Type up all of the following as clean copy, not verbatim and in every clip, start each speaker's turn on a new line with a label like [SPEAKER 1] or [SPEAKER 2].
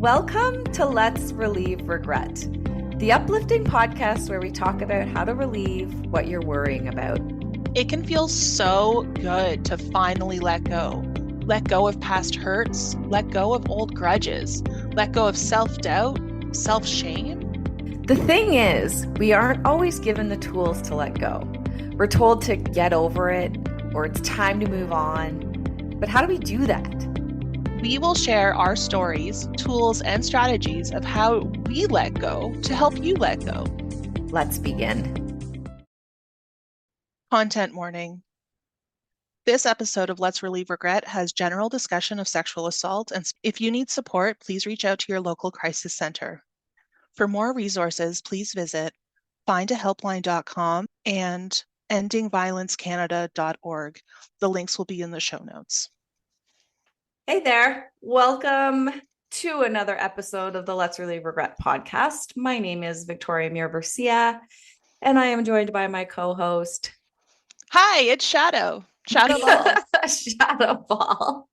[SPEAKER 1] Welcome to Let's Relieve Regret, the uplifting podcast where we talk about how to relieve what you're worrying about.
[SPEAKER 2] It can feel so good to finally let go. Let go of past hurts, let go of old grudges, let go of self-doubt, self-shame.
[SPEAKER 1] The thing is, we aren't always given the tools to let go. We're told to get over it, or it's time to move on. But how do we do that?
[SPEAKER 2] We will share our stories, tools, and strategies of how we let go to help you let go.
[SPEAKER 1] Let's begin.
[SPEAKER 2] Content warning. This episode of Let's Relieve Regret has general discussion of sexual assault, and if you need support, please reach out to your local crisis center. For more resources, please visit findahelpline.com and endingviolencecanada.org. The links will be in the show notes.
[SPEAKER 1] Hey there. Welcome to another episode of the Let's Relieve Regret podcast. My name is Victoria Mir-Garcia, and I am joined by my co-host.
[SPEAKER 2] Hi, it's Shadoe. Shadoe Ball.
[SPEAKER 1] Shadoe Ball.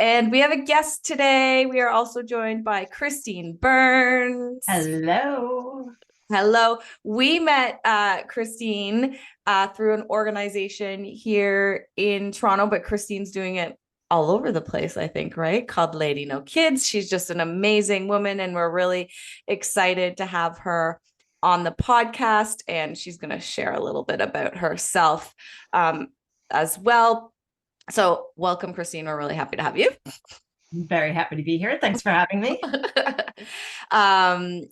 [SPEAKER 1] And we have a guest today. We are also joined by Christin Burns.
[SPEAKER 3] Hello.
[SPEAKER 1] Hello. We met Christin through an organization here in Toronto, but Christin's doing it all over the place, I think, right? Called Lady No Kids. She's just an amazing woman, and we're really excited to have her on the podcast, and she's going to share a little bit about herself as well. So welcome, Christin. We're really happy to have you.
[SPEAKER 3] I'm very happy to be here. Thanks for having me.
[SPEAKER 1] I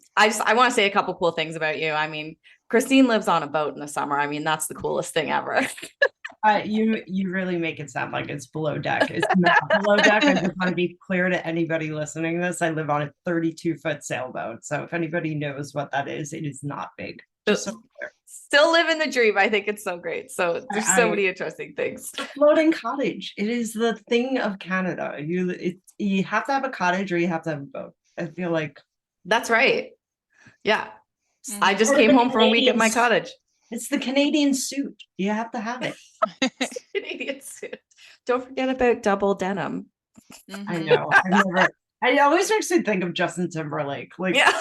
[SPEAKER 1] want to say a couple cool things about you. I mean, Christin lives on a boat in the summer. I mean, that's the coolest thing ever.
[SPEAKER 3] You really make it sound like it's below deck. It's not below deck. I just want to be clear to anybody listening to this. I live on a 32-foot sailboat. So if anybody knows what that is, it is not big. Just so clear.
[SPEAKER 1] Still living the dream. I think it's so great. So there's so many interesting things.
[SPEAKER 3] A floating cottage. It is the thing of Canada. You have to have a cottage or you have to have a boat. I feel like
[SPEAKER 1] that's right. Yeah. I just came home from a week at my cottage.
[SPEAKER 3] It's the Canadian suit. You have to have it.
[SPEAKER 1] Canadian suit. Don't forget about double denim.
[SPEAKER 3] Mm-hmm. I know. I always actually think of Justin Timberlake. Like,
[SPEAKER 2] yeah,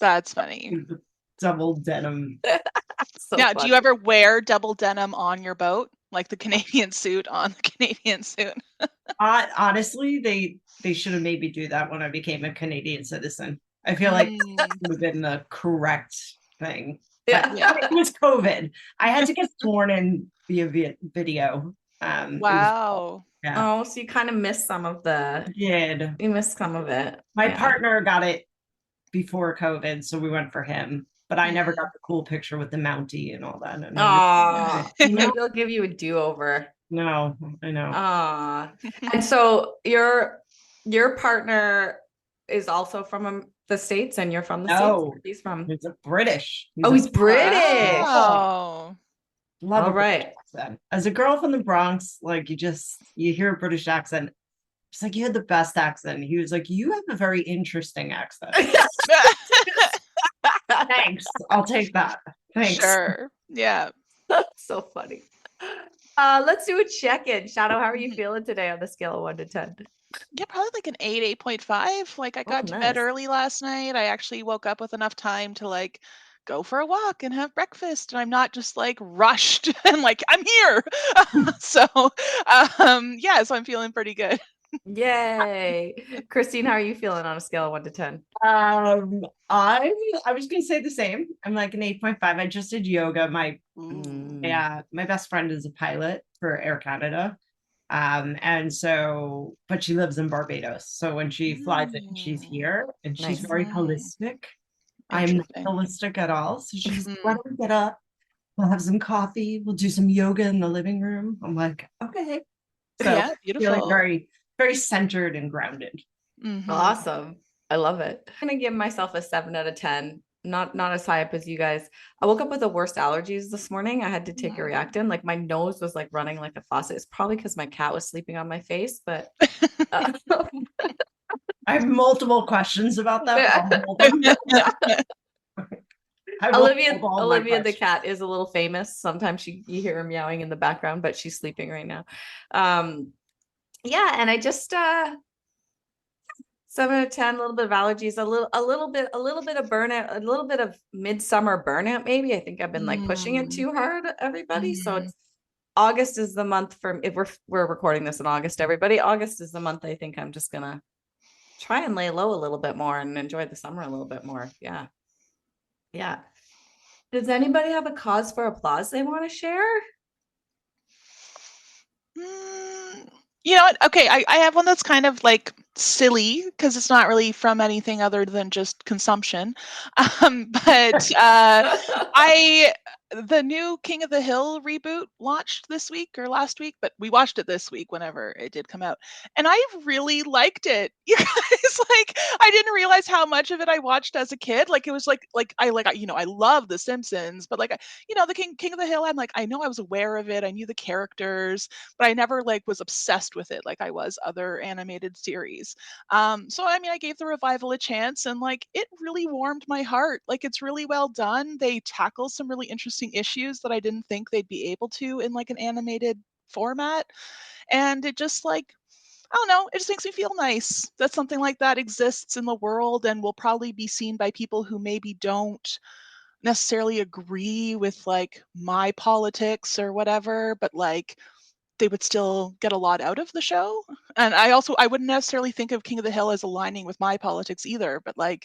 [SPEAKER 2] that's funny.
[SPEAKER 3] Double denim.
[SPEAKER 2] Yeah. Do you ever wear double denim on your boat, like the Canadian suit on the Canadian suit?
[SPEAKER 3] Honestly, they should have made me do that when I became a Canadian citizen. I feel like that would have been the correct thing. Yeah. It was COVID. I had to get sworn in via video.
[SPEAKER 2] Wow.
[SPEAKER 1] Oh, so you kind of missed some of you missed some of it.
[SPEAKER 3] My partner got it before COVID, so we went for him. But I never got the cool picture with the Mountie and all that.
[SPEAKER 1] Maybe they'll give you a do-over.
[SPEAKER 3] No, I know.
[SPEAKER 1] And so your partner is also from the States, and you're from the States? He's from.
[SPEAKER 3] He's a British.
[SPEAKER 1] He's British.
[SPEAKER 2] Oh,
[SPEAKER 3] love
[SPEAKER 1] all right.
[SPEAKER 3] Accent. As a girl from the Bronx, like you hear a British accent. It's like you had the best accent. He was like, you have a very interesting accent. Thanks. I'll take that. Thanks.
[SPEAKER 2] Sure. Yeah.
[SPEAKER 1] So funny. Let's do a check-in. Shadoe, how are you feeling today on the scale of 1 to 10?
[SPEAKER 2] Yeah, probably like an 8.5. Like I got to bed early last night. I actually woke up with enough time to like go for a walk and have breakfast, and I'm not just like rushed and like I'm here. So so I'm feeling pretty good.
[SPEAKER 1] Yay. Christin, how are you feeling on a scale of 1 to 10?
[SPEAKER 3] I was gonna say the same. I'm like an 8.5. I just did yoga. My best friend is a pilot for Air Canada. But she lives in Barbados. So when she flies in, she's here, and she's very holistic. I'm not holistic at all. So she's like, why don't we get up? We'll have some coffee. We'll do some yoga in the living room. I'm like, okay. So
[SPEAKER 2] yeah, beautiful.
[SPEAKER 3] Feeling very, very centered and grounded.
[SPEAKER 1] Mm-hmm. Awesome. I love it. I'm going to give myself a 7 out of 10. Not as high up as you guys. I woke up with the worst allergies this morning. I had to take a Reactine. Like my nose was like running like a faucet. It's probably because my cat was sleeping on my face, but
[SPEAKER 3] I have multiple questions about that.
[SPEAKER 1] Olivia the cat is a little famous. Sometimes you hear her meowing in the background, but she's sleeping right now. And I just 7 out of 10, a little bit of allergies, a little bit of burnout, a little bit of midsummer burnout, maybe. I think I've been like pushing it too hard, everybody. So it's August is the month for, if we're recording this in August, everybody. August is the month I think I'm just gonna try and lay low a little bit more and enjoy the summer a little bit more. Yeah. Yeah. Does anybody have a cause for applause they want to share?
[SPEAKER 2] You know what? Okay, I have one that's kind of like silly because it's not really from anything other than just consumption. But the new King of the Hill reboot launched this week or last week, but we watched it this week whenever it did come out. And I really liked it. You guys, like, I didn't realize how much of it I watched as a kid. Like, it was like I love The Simpsons, but like, the King of the Hill, I'm like, I know I was aware of it. I knew the characters, but I never like was obsessed with it like I was other animated series. So I mean, I gave the revival a chance, and like, it really warmed my heart. Like, it's really well done. They tackle some really interesting issues that I didn't think they'd be able to in like an animated format. And it just like, I don't know, it just makes me feel nice that something like that exists in the world and will probably be seen by people who maybe don't necessarily agree with like my politics or whatever, but like they would still get a lot out of the show. And I wouldn't necessarily think of King of the Hill as aligning with my politics either, but like,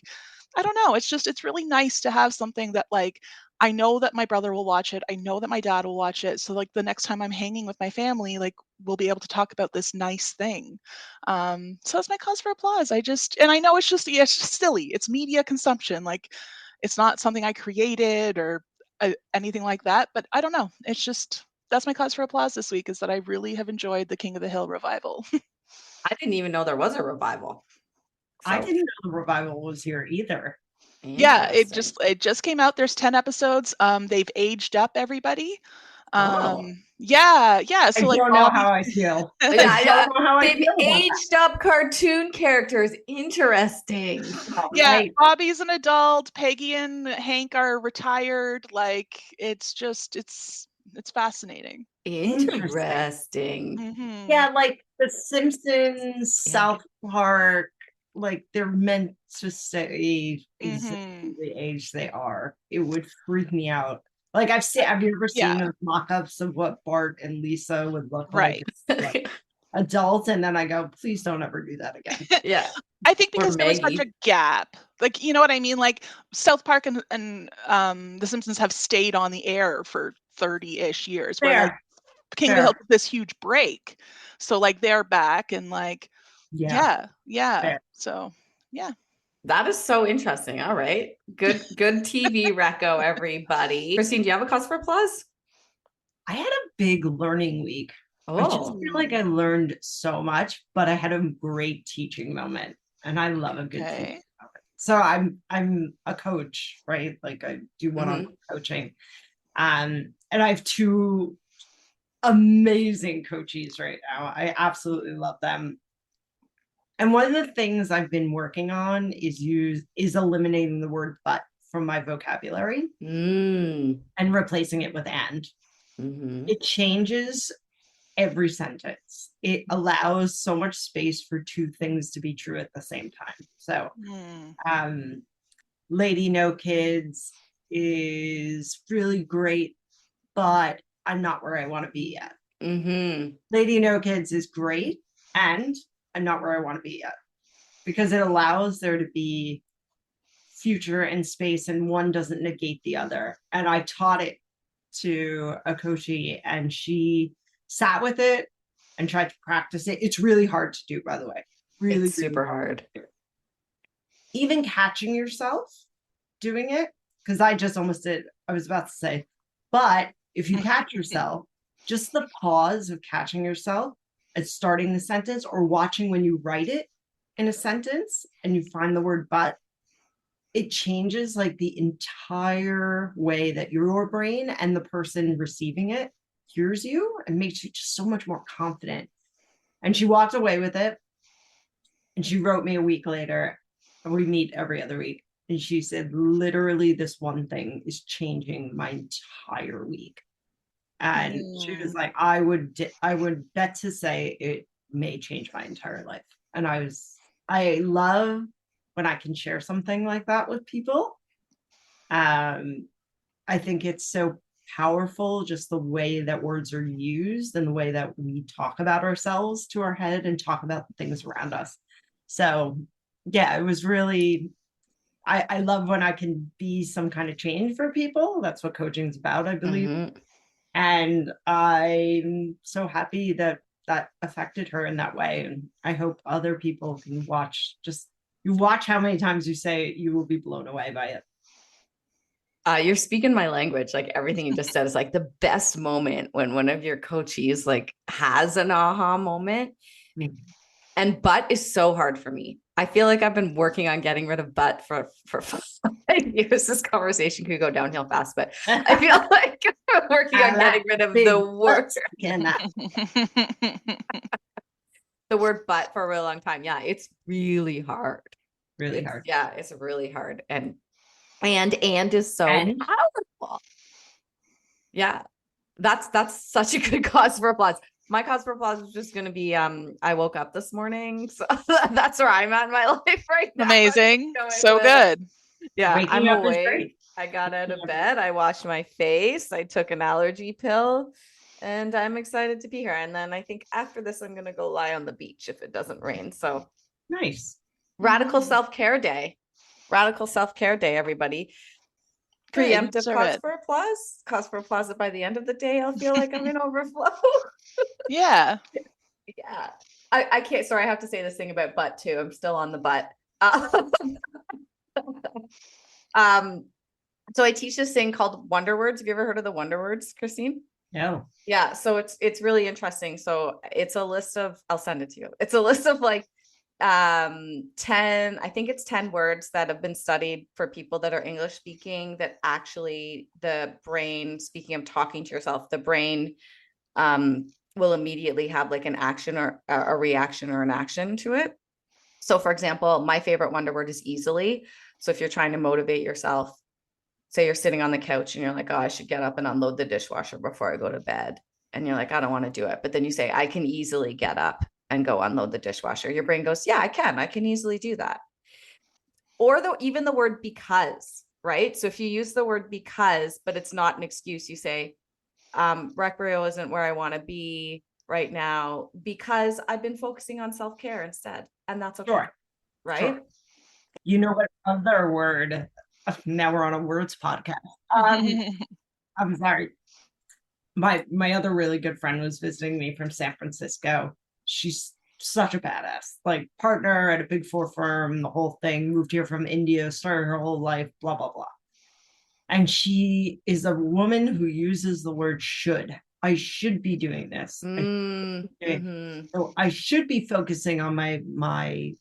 [SPEAKER 2] I don't know, it's really nice to have something that like, I know that my brother will watch it. I know that my dad will watch it. So like the next time I'm hanging with my family, like we'll be able to talk about this nice thing. So that's my cause for applause. And I know it's just silly. It's media consumption. Like, it's not something I created or anything like that, but I don't know. That's my cause for applause this week, is that I really have enjoyed the King of the Hill revival.
[SPEAKER 1] I didn't even know there was a revival.
[SPEAKER 3] I didn't know the revival was here either.
[SPEAKER 2] Yeah, it just came out. There's 10 episodes. They've aged up everybody. Yeah. So
[SPEAKER 3] I
[SPEAKER 2] like,
[SPEAKER 3] don't know how I feel. I don't know how I
[SPEAKER 1] They've
[SPEAKER 3] feel about
[SPEAKER 1] aged up cartoon characters. Interesting.
[SPEAKER 2] Yeah,
[SPEAKER 3] right?
[SPEAKER 2] Bobby's an adult. Peggy and Hank are retired. Like, it's fascinating.
[SPEAKER 1] Interesting.
[SPEAKER 2] Mhm.
[SPEAKER 3] Yeah, like The Simpsons, South Park, like they're meant to say exactly the age they are. It would freak me out. Like, have you ever seen those mock-ups of what Bart and Lisa would look like adults? And then I go, please don't ever do that again.
[SPEAKER 1] Yeah.
[SPEAKER 2] I think because there was such a gap. Like, you know what I mean? Like, South Park and The Simpsons have stayed on the air for 30-ish years. Where like King of the Hill took this huge break. So like, they're back and like, yeah. So yeah.
[SPEAKER 1] That is so interesting. All right. Good TV reco, everybody. Christine, do you have a cause for applause?
[SPEAKER 3] I had a big learning week. I just feel like I learned so much, but I had a great teaching moment, and I love a good teaching moment. So I'm a coach, right? Like, I do one-on-one coaching. And I have two amazing coaches right now. I absolutely love them. And one of the things I've been working on is eliminating the word but from my vocabulary and replacing it with and. It changes every sentence. It allows so much space for two things to be true at the same time. So Lady No Kids is really great, but I'm not where I want to be yet. Lady No Kids is great, and I'm not where I want to be yet, because it allows there to be future and space, and one doesn't negate the other. And I taught it to a coachee, and she sat with it and tried to practice it. It's really hard to do, by the way. Really,
[SPEAKER 1] it's super hard.
[SPEAKER 3] Even catching yourself doing it, because I just almost did. I was about to say, but if you catch yourself, just the pause of catching yourself and starting the sentence, or watching when you write it in a sentence and you find the word but, it changes like the entire way that your brain and the person receiving it hears you, and makes you just so much more confident. And she walked away with it, and she wrote me a week later, and we meet every other week. And she said, literally, this one thing is changing my entire week. And she was like, I would bet to say it may change my entire life. And I was I love when I can share something like that with people. I think it's so powerful, just the way that words are used and the way that we talk about ourselves to our head and talk about the things around us. So yeah, it was really, I love when I can be some kind of change for people. That's what coaching is about, I believe.
[SPEAKER 1] Mm-hmm.
[SPEAKER 3] And I'm so happy that that affected her in that way. And I hope other people can watch, just you watch how many times you say it, you will be blown away by it.
[SPEAKER 1] You're speaking my language. Like everything you just said is like the best moment when one of your coachees like has an aha moment.
[SPEAKER 3] Mm.
[SPEAKER 1] And but is so hard for me. I feel like I've been working on getting rid of but for 5 years. This conversation could go downhill fast, but I feel like I'm working on getting rid of the word. The word but for a real long time. Yeah, it's really hard.
[SPEAKER 3] Really hard.
[SPEAKER 1] Yeah, it's really hard. And is so powerful. Yeah. That's such a good cause for applause. My cause for applause is just going to be I woke up this morning, so that's where I'm at in my life right now.
[SPEAKER 2] Amazing. So good.
[SPEAKER 1] Yeah,
[SPEAKER 3] Waking
[SPEAKER 1] I'm
[SPEAKER 3] up is
[SPEAKER 1] awake.
[SPEAKER 3] great.
[SPEAKER 1] I got out of bed, I washed my face, I took an allergy pill, and I'm excited to be here. And then I think after this I'm going to go lie on the beach if it doesn't rain. So
[SPEAKER 3] nice.
[SPEAKER 1] Radical self-care day. Radical self-care day, everybody. Preemptive cause for applause that by the end of the day I'll feel like I'm in overflow.
[SPEAKER 2] Yeah.
[SPEAKER 1] Yeah. I can't, sorry, I have to say this thing about butt too. I'm still on the butt. So I teach this thing called Wonder Words. Have you ever heard of the Wonder Words, Christine?
[SPEAKER 3] No.
[SPEAKER 1] Yeah, so it's really interesting. So it's a list of, I'll send it to you. It's a list of like 10, I think it's 10 words that have been studied for people that are English speaking, that actually the brain, speaking of talking to yourself, the brain will immediately have like an action or a reaction or an action to it. So for example, my favorite wonder word is easily. So if you're trying to motivate yourself, say you're sitting on the couch and you're like, oh, I should get up and unload the dishwasher before I go to bed. And you're like, I don't want to do it. But then you say, I can easily get up and go unload the dishwasher. Your brain goes, yeah, I can easily do that. Or even the word because, right? So if you use the word because, but it's not an excuse, you say, recreo isn't where I want to be right now because I've been focusing on self-care instead. And that's okay. Sure. Right. Sure.
[SPEAKER 3] You know what other word? Now we're on a words podcast. I'm sorry. My other really good friend was visiting me from San Francisco. She's such a badass, like partner at a Big 4 firm, the whole thing, moved here from India, started her whole life, blah, blah, blah. And she is a woman who uses the word should. I should be doing this. So I should be focusing on my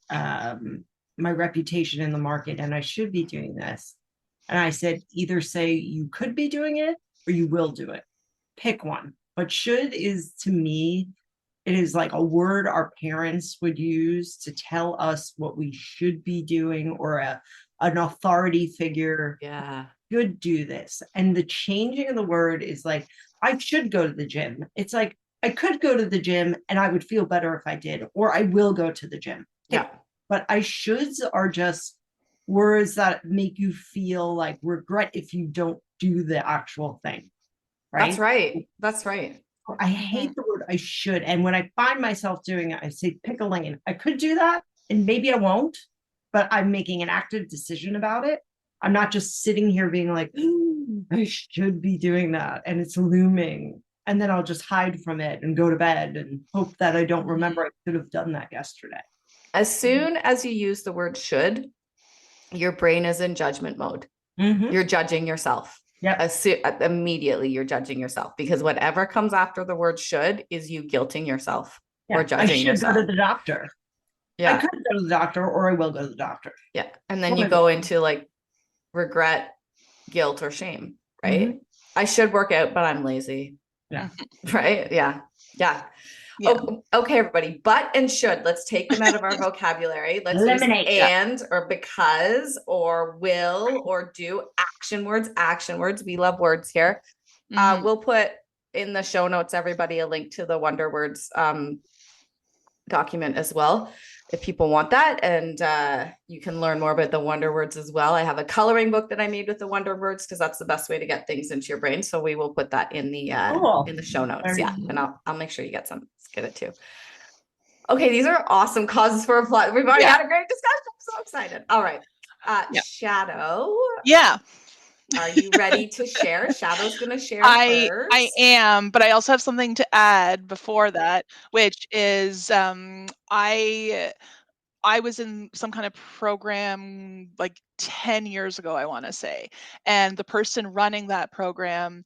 [SPEAKER 3] reputation in the market, and I should be doing this. And I said, either say you could be doing it or you will do it. Pick one. But should is, to me, it is like a word our parents would use to tell us what we should be doing, or an authority figure should do this. And the changing of the word is like, I should go to the gym. It's like, I could go to the gym and I would feel better if I did, or I will go to the gym.
[SPEAKER 1] Yeah.
[SPEAKER 3] But I shoulds are just words that make you feel like regret if you don't do the actual thing. Right?
[SPEAKER 1] That's right. That's right.
[SPEAKER 3] I hate the word I should. And when I find myself doing it, I say, pick a lane. I could do that and maybe I won't, but I'm making an active decision about it. I'm not just sitting here being like, I should be doing that. And it's looming. And then I'll just hide from it and go to bed and hope that I don't remember I could have done that yesterday.
[SPEAKER 1] As soon as you use the word should, your brain is in judgment mode. You're judging yourself. Yeah. Immediately you're judging yourself, because whatever comes after the word should is you guilting yourself or judging yourself.
[SPEAKER 3] I should go to the doctor. Yeah. I could go to the doctor, or I will go to the doctor.
[SPEAKER 1] Yeah. And then you go into like regret, guilt, or shame, right? I should work out, but I'm lazy.
[SPEAKER 3] Yeah.
[SPEAKER 1] Right. Yeah. Yeah. Oh, okay, everybody. But and should, let's take them out of our vocabulary. Let's eliminate use or because or will or do. Action words. We love words here. We'll put in the show notes, everybody, a link to the Wonder Words document as well. if people want that. And you can learn more about the wonder words as well. I have a coloring book that I made with the wonder words because that's the best way to get things into your brain. So we will put that in the show notes. Yeah, and I'll make sure you get some. Let's get it too. Okay, these are awesome causes for applause. We've already had a great discussion. I'm so excited. All right, Shadoe.
[SPEAKER 2] Yeah.
[SPEAKER 1] Are you ready to share? Shadoe's going to share first.
[SPEAKER 2] I am, but I also have something to add before that, which is I was in some kind of program like 10 years ago, I want to say. And the person running that program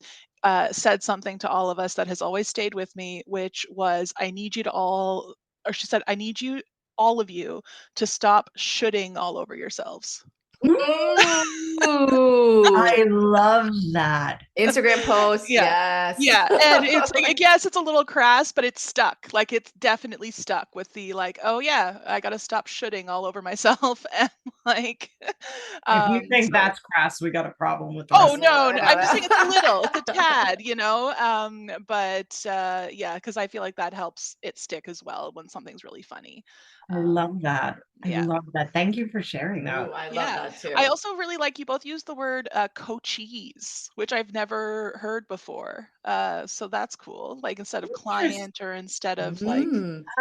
[SPEAKER 2] said something to all of us that has always stayed with me, which was, I need you to all, or she said, I need you, all of you, to stop shoulding all over yourselves.
[SPEAKER 1] Ooh.
[SPEAKER 3] I love that.
[SPEAKER 1] Instagram post.
[SPEAKER 2] Yeah.
[SPEAKER 1] Yes.
[SPEAKER 2] Yeah. And it's like, I guess it's a little crass, but it's stuck. Like, it's definitely stuck with the like, oh yeah, I got to stop shoulding all over myself. And like,
[SPEAKER 3] if you think that's crass, we got a problem with the
[SPEAKER 2] oh
[SPEAKER 3] rest
[SPEAKER 2] no,
[SPEAKER 3] of
[SPEAKER 2] I'm just saying it's a little, it's a tad, you know. But yeah, because I feel like that helps it stick as well when something's really funny.
[SPEAKER 3] I love that. I
[SPEAKER 2] Yeah.
[SPEAKER 3] love that. Thank you for sharing that.
[SPEAKER 1] Ooh, I love that too.
[SPEAKER 2] I also really like you both use the word coachees, which I've never heard before. So that's cool. Like instead of client or instead of like.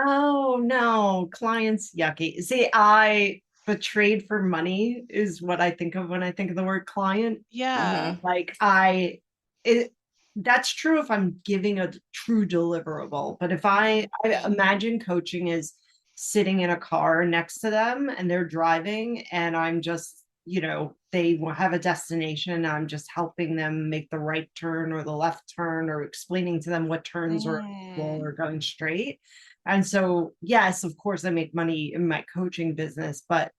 [SPEAKER 3] Oh no, clients yucky. See, the trade for money is what I think of when I think of the word client.
[SPEAKER 2] Yeah.
[SPEAKER 3] Like that's true if I'm giving a true deliverable, but if I imagine coaching is sitting in a car next to them and they're driving and I'm just, they have a destination. I'm just helping them make the right turn or the left turn or explaining to them what turns are or going straight. And so, yes, of course I make money in my coaching business, but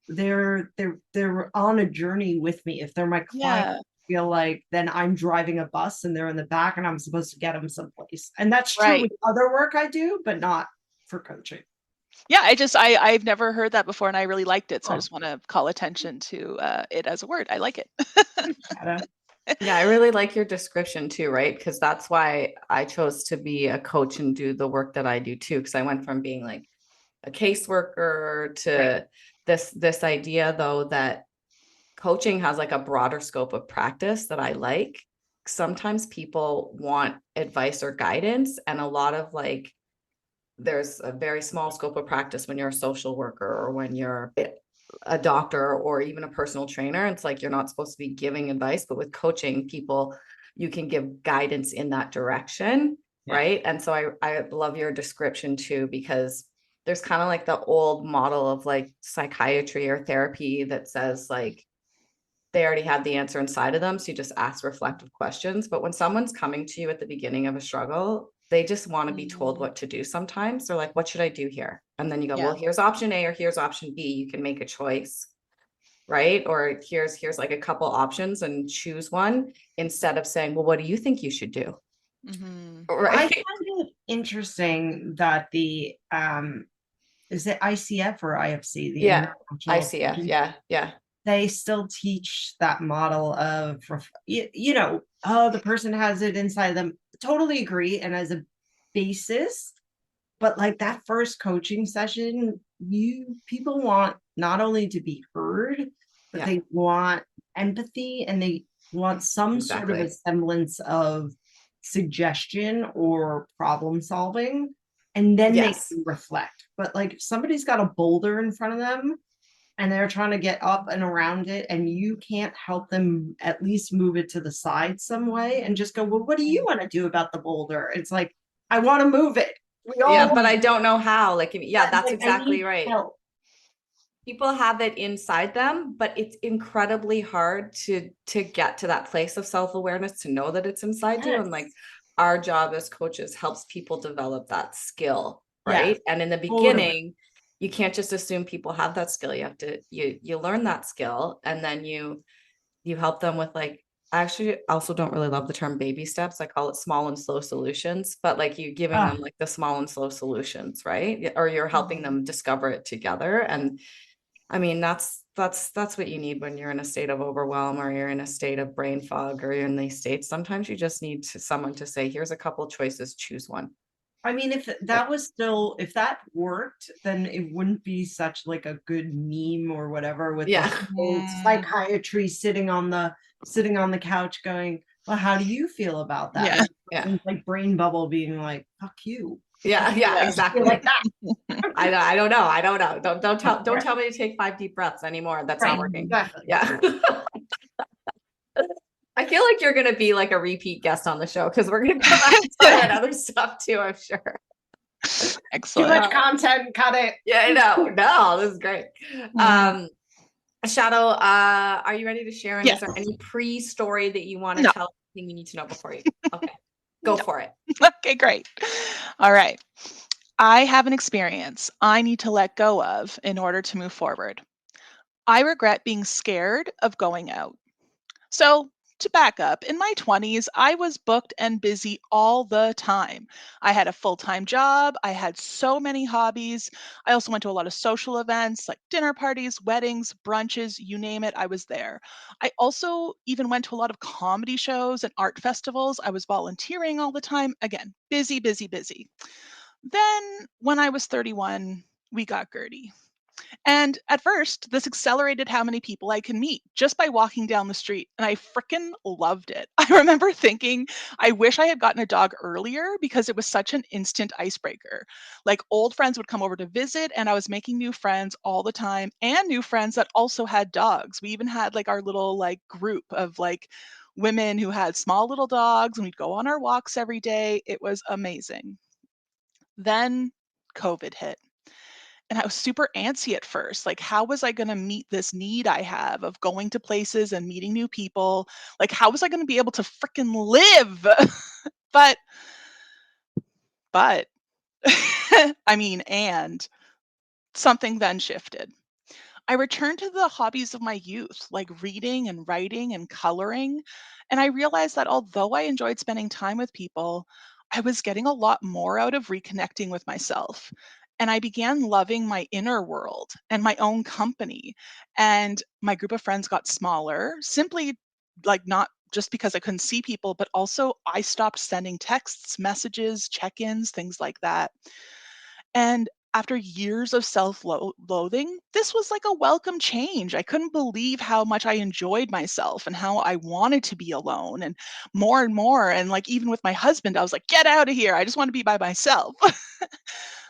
[SPEAKER 3] they're on a journey with me. If they're my client, I feel like then I'm driving a bus and they're in the back and I'm supposed to get them someplace. And that's true with other work I do, but not for coaching.
[SPEAKER 2] Yeah, I've never heard that before and I really liked it. So I just want to call attention to it as a word. I like it.
[SPEAKER 1] Yeah, I really like your description too, right? Because that's why I chose to be a coach and do the work that I do too. Because I went from being like a caseworker to this idea though that coaching has like a broader scope of practice that I like. Sometimes people want advice or guidance, and a lot of like there's a very small scope of practice when you're a social worker or when you're a doctor or even a personal trainer. It's like you're not supposed to be giving advice, but with coaching people, you can give guidance in that direction, right? And so I love your description too, because there's kind of like the old model of like psychiatry or therapy that says like they already have the answer inside of them, so you just ask reflective questions. But when someone's coming to you at the beginning of a struggle, they just want to be told what to do. Sometimes they're like, what should I do here? And then you go, well, here's option A or here's option B. You can make a choice, right? Or here's like a couple options and choose one, instead of saying, well, what do you think you should do?
[SPEAKER 3] Right. I find it interesting that the is it ICF or IFC? The
[SPEAKER 1] ICF, yeah.
[SPEAKER 3] They still teach that model of, the person has it inside them. Totally agree. And as a basis, but like that first coaching session, people want not only to be heard, but they want empathy and they want some sort of a semblance of suggestion or problem solving. And then they can reflect. But like if somebody's got a boulder in front of them, and they're trying to get up and around it, and you can't help them at least move it to the side some way and just go, well, what do you want to do about the boulder? It's like, I want to move it.
[SPEAKER 1] But I don't know how. Like, that's exactly right. Help. People have it inside them, but it's incredibly hard to get to that place of self-awareness, to know that it's inside you. And like our job as coaches helps people develop that skill, right? And in the beginning, you can't just assume people have that skill. You have to, you learn that skill, and then you help them with like, I actually also don't really love the term baby steps. I call it small and slow solutions, but like you giving them like the small and slow solutions, right? Or you're helping them discover it together. And I mean, that's what you need when you're in a state of overwhelm or you're in a state of brain fog or you're in these states. Sometimes you just need someone to say, here's a couple choices, choose one.
[SPEAKER 3] I mean, if that was still, if that worked, then it wouldn't be such like a good meme or whatever with the whole psychiatry sitting on the couch going, well, how do you feel about that?
[SPEAKER 2] Yeah.
[SPEAKER 3] And like brain bubble being like, fuck you.
[SPEAKER 1] Yeah, exactly.
[SPEAKER 3] Like that.
[SPEAKER 1] I don't know. Don't tell me to take 5 deep breaths anymore. That's not working.
[SPEAKER 3] Exactly.
[SPEAKER 1] Yeah. I feel like you're gonna be like a repeat guest on the show because we're gonna come back and talk about other stuff too, I'm sure.
[SPEAKER 2] Excellent.
[SPEAKER 3] Too much content, cut it.
[SPEAKER 1] Yeah, I know. No, this is great. Shadoe, are you ready to share? And
[SPEAKER 2] Yes.
[SPEAKER 1] is there any pre-story that you want to tell? Anything you need to know before you? Okay, go for it.
[SPEAKER 2] Okay, great. All right. I have an experience I need to let go of in order to move forward. I regret being scared of going out. So, to back up, in my 20s, I was booked and busy all the time. I had a full time job. I had so many hobbies. I also went to a lot of social events like dinner parties, weddings, brunches, you name it, I was there. I also even went to a lot of comedy shows and art festivals. I was volunteering all the time. Again, busy, busy, busy. Then, when I was 31, we got Gertie. And at first, this accelerated how many people I can meet just by walking down the street. And I freaking loved it. I remember thinking, I wish I had gotten a dog earlier because it was such an instant icebreaker. Like old friends would come over to visit, and I was making new friends all the time and new friends that also had dogs. We even had like our little like group of like women who had small little dogs, and we'd go on our walks every day. It was amazing. Then COVID hit. And I was super antsy at first. Like, how was I going to meet this need I have of going to places and meeting new people? Like, how was I going to be able to freaking live? but, but, I mean, and something then shifted. I returned to the hobbies of my youth, like reading and writing and coloring. And I realized that although I enjoyed spending time with people, I was getting a lot more out of reconnecting with myself. And I began loving my inner world and my own company. And my group of friends got smaller, simply like not just because I couldn't see people, but also I stopped sending texts, messages, check ins, things like that. And after years of self loathing, this was like a welcome change. I couldn't believe how much I enjoyed myself and how I wanted to be alone and more and more. And like, even with my husband, I was like, get out of here. I just want to be by myself.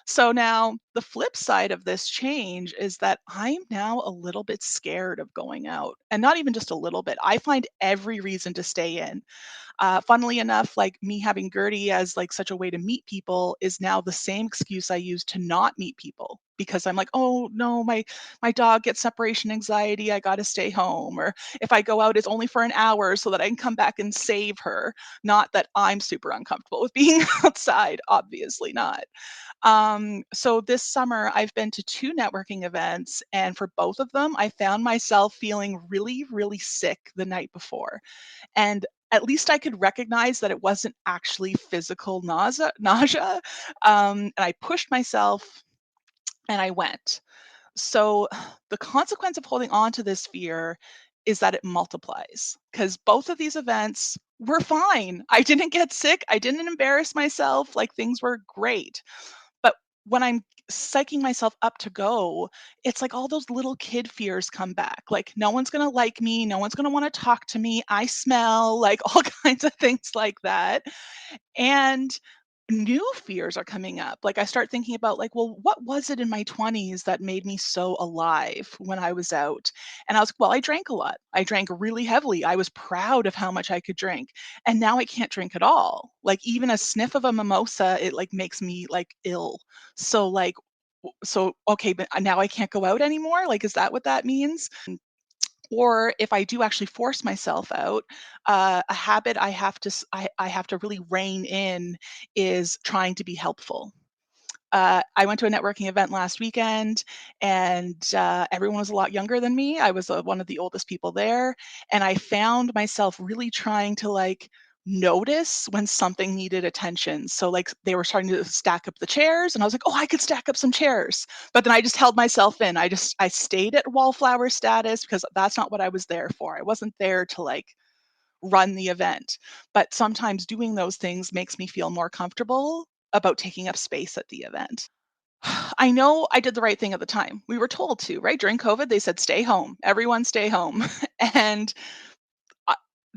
[SPEAKER 2] So now the flip side of this change is that I'm now a little bit scared of going out, and not even just a little bit. I find every reason to stay in. Funnily enough, like me having Gertie as like such a way to meet people is now the same excuse I use to not meet people because I'm like, oh no, my dog gets separation anxiety. I got to stay home. Or if I go out, it's only for an hour so that I can come back and save her. Not that I'm super uncomfortable with being outside, obviously not. So this summer, I've been to 2 networking events, and for both of them, I found myself feeling really, really sick the night before. And at least I could recognize that it wasn't actually physical nausea. And I pushed myself and I went. So the consequence of holding on to this fear is that it multiplies because both of these events were fine. I didn't get sick. I didn't embarrass myself. Like things were great. But when I'm psyching myself up to go, it's like all those little kid fears come back. Like, no one's going to like me. No one's going to want to talk to me. I smell, like all kinds of things like that. And new fears are coming up. Like, I start thinking about, like, well, what was it in my 20s that made me so alive when I was out? And I was, well, I drank a lot. I drank really heavily. I was proud of how much I could drink. And now I can't drink at all. Like, even a sniff of a mimosa, it like makes me like ill. So, like, so okay, but now I can't go out anymore. Like, is that what that means? Or if I do actually force myself out, a habit I have to really rein in is trying to be helpful. I went to a networking event last weekend, and everyone was a lot younger than me. I was one of the oldest people there, and I found myself really trying to like notice when something needed attention. So like they were starting to stack up the chairs, and I was like, oh, I could stack up some chairs. But then I just held myself in. I stayed at wallflower status because that's not what I was there for. I wasn't there to like run the event. But sometimes doing those things makes me feel more comfortable about taking up space at the event. I know I did the right thing at the time. We were told to, right? During COVID, they said, stay home, everyone stay home. And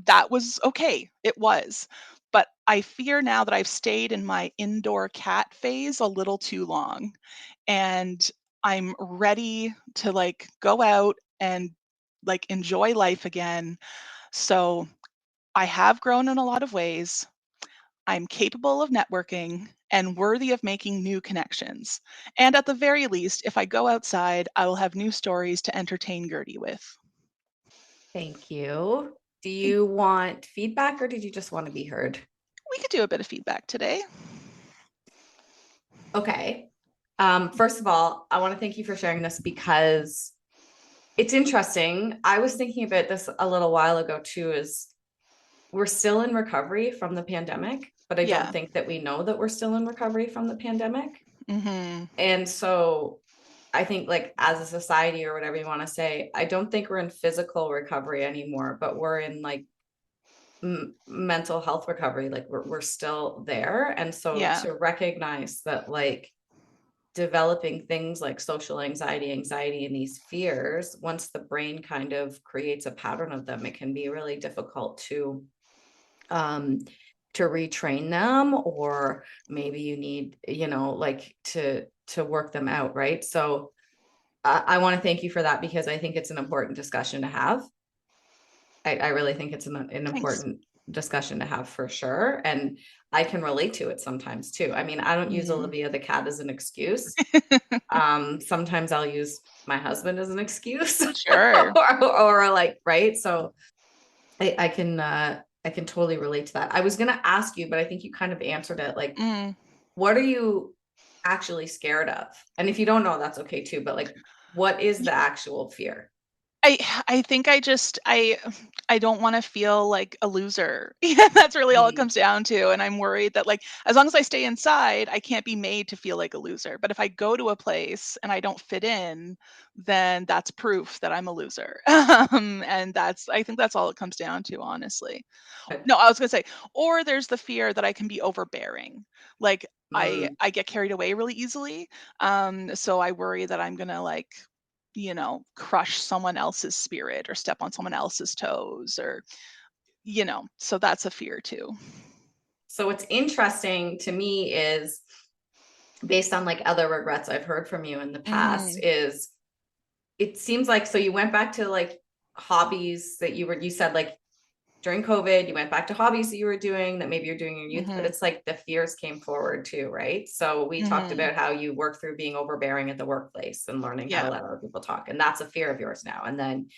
[SPEAKER 2] that was okay. It was. But I fear now that I've stayed in my indoor cat phase a little too long. And I'm ready to like go out and like enjoy life again. So I have grown in a lot of ways. I'm capable of networking and worthy of making new connections. And at the very least, if I go outside, I will have new stories to entertain Gertie with.
[SPEAKER 1] Thank you. Do you want feedback or did you just want to be heard?
[SPEAKER 2] We could do a bit of feedback today.
[SPEAKER 1] Okay. First of all, I want to thank you for sharing this because it's interesting. I was thinking about this a little while ago too, is we're still in recovery from the pandemic, but I don't think that we know that we're still in recovery from the pandemic.
[SPEAKER 2] Mm-hmm.
[SPEAKER 1] And so I think like as a society or whatever you want to say, I don't think we're in physical recovery anymore, but we're in like mental health recovery. Like we're still there. And so to recognize that like developing things like social anxiety, and these fears, once the brain kind of creates a pattern of them, it can be really difficult to retrain them, or maybe you need, like to work them out. Right. So I want to thank you for that because I think it's an important discussion to have. I really think it's an important discussion to have for sure. And I can relate to it sometimes too. I mean, I don't use Olivia the cat as an excuse. Sometimes I'll use my husband as an excuse.
[SPEAKER 2] Sure.
[SPEAKER 1] or like, right. So I can totally relate to that. I was going to ask you, but I think you kind of answered it. Like, what are you actually scared of? And if you don't know, that's okay too. But like, what is the actual fear?
[SPEAKER 2] I think I don't want to feel like a loser. That's really all it comes down to. And I'm worried that like, as long as I stay inside, I can't be made to feel like a loser. But if I go to a place and I don't fit in, then that's proof that I'm a loser. And I think that's all it comes down to, honestly. No, I was gonna say, or there's the fear that I can be overbearing. Like I get carried away really easily. So I worry that I'm gonna like, crush someone else's spirit or step on someone else's toes or, so that's a fear too.
[SPEAKER 1] So what's interesting to me is based on like other regrets I've heard from you in the past is it seems like, so you went back to like hobbies that you said like during COVID, you went back to hobbies that you were doing that maybe you're doing in your youth, but it's like the fears came forward too, right? So we talked about how you work through being overbearing at the workplace and learning how to let other people talk. And that's a fear of yours now. And then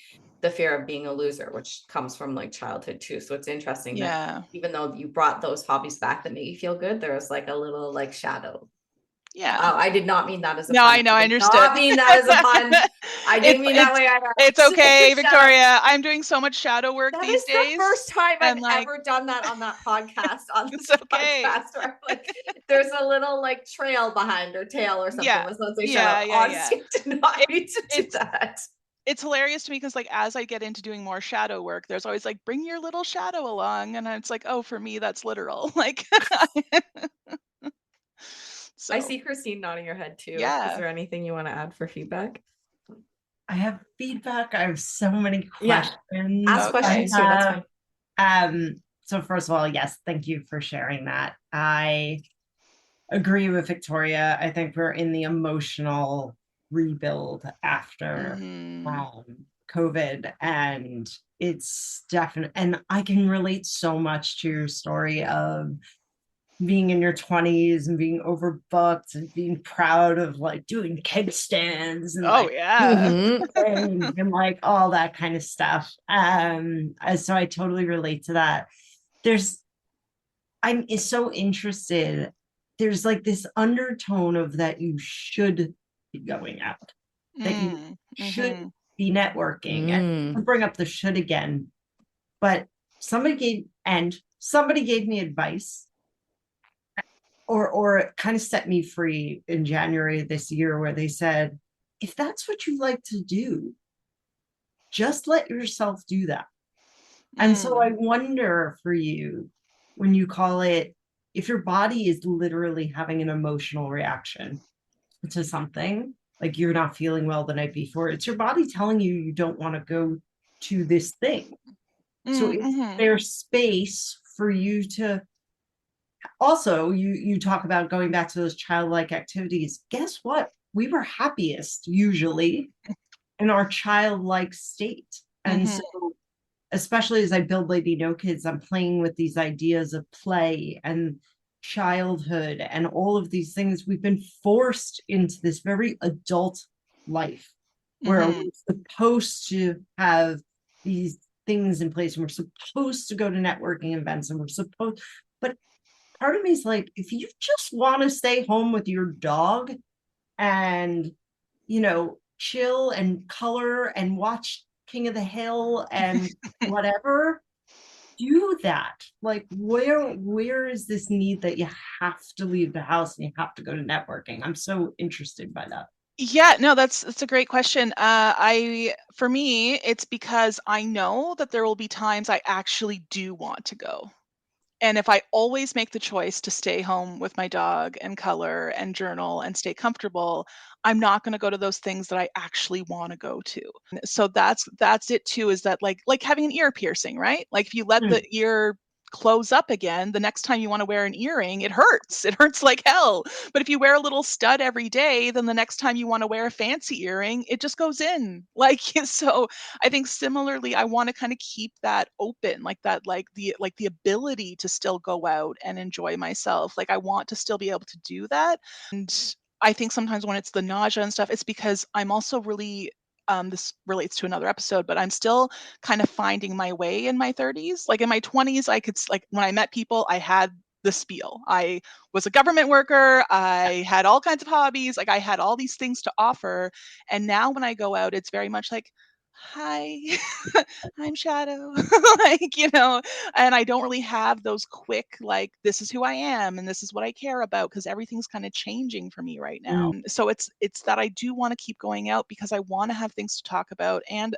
[SPEAKER 1] the fear of being a loser, which comes from like childhood too. So it's interesting that even though you brought those hobbies back that make you feel good, there's like a little like shadow. Oh, I did not mean that as a pun.
[SPEAKER 2] I know, I understood.
[SPEAKER 1] I did not mean that as a pun. I didn't mean that way.
[SPEAKER 2] It's okay, Victoria. I'm doing so much shadow work these days.
[SPEAKER 1] That is the first time I've ever done that on that podcast. On this podcast, where like there's a little like trail behind her tail or something. Honestly, did not mean to do that.
[SPEAKER 2] It's hilarious to me because like as I get into doing more shadow work, there's always like bring your little shadow along, and it's like, oh, for me that's literal. Like
[SPEAKER 1] so. I see Christine nodding her head too. Is there anything you want to add for feedback?
[SPEAKER 3] I have feedback. I have so many questions.
[SPEAKER 1] Ask questions too. That's
[SPEAKER 3] fine. So first of all, yes, thank you for sharing that. I agree with Victoria. I think we're in the emotional rebuild after COVID, and it's definitely, and I can relate so much to your story of being in your 20s and being overbooked and being proud of like doing keg stands and and like all that kind of stuff. So I totally relate to that. I'm so interested. There's like this undertone of that you should be going out, that you should be networking. And I'll bring up the should again, but somebody gave me advice or it kind of set me free in January of this year, where they said, if that's what you like to do, just let yourself do that. And so I wonder for you, when you call it if your body is literally having an emotional reaction to something, like you're not feeling well the night before, it's your body telling you you don't want to go to this thing. So is there space for you to also, you talk about going back to those childlike activities. Guess what? We were happiest usually in our childlike state. And so, especially as I build Lady No Kids, I'm playing with these ideas of play and childhood and all of these things. We've been forced into this very adult life where we're supposed to have these things in place and we're supposed to go to networking events and we're supposed, but part of me is like, if you just want to stay home with your dog and, chill and color and watch King of the Hill and whatever, do that. Like, where is this need that you have to leave the house and you have to go to networking? I'm so interested by that.
[SPEAKER 2] Yeah, no, that's a great question. For me, it's because I know that there will be times I actually do want to go. And if I always make the choice to stay home with my dog and color and journal and stay comfortable, I'm not going to go to those things that I actually want to go to. So that's it too, is that like having an ear piercing, right? Like if you let the ear close up again, the next time you want to wear an earring, it hurts. It hurts like hell. But if you wear a little stud every day, then the next time you want to wear a fancy earring, it just goes in. Like, so I think similarly, I want to kind of keep that open, like that, like the ability to still go out and enjoy myself. Like I want to still be able to do that. And I think sometimes when it's the nausea and stuff, it's because I'm also really this relates to another episode, but I'm still kind of finding my way in my 30s. Like in my 20s, I could, like when I met people, I had the spiel. I was a government worker. I had all kinds of hobbies. Like I had all these things to offer. And now when I go out, it's very much like, hi, I'm Shadoe. And I don't really have those quick, like, this is who I am and this is what I care about, because everything's kind of changing for me right now. So it's that I do want to keep going out because I want to have things to talk about. And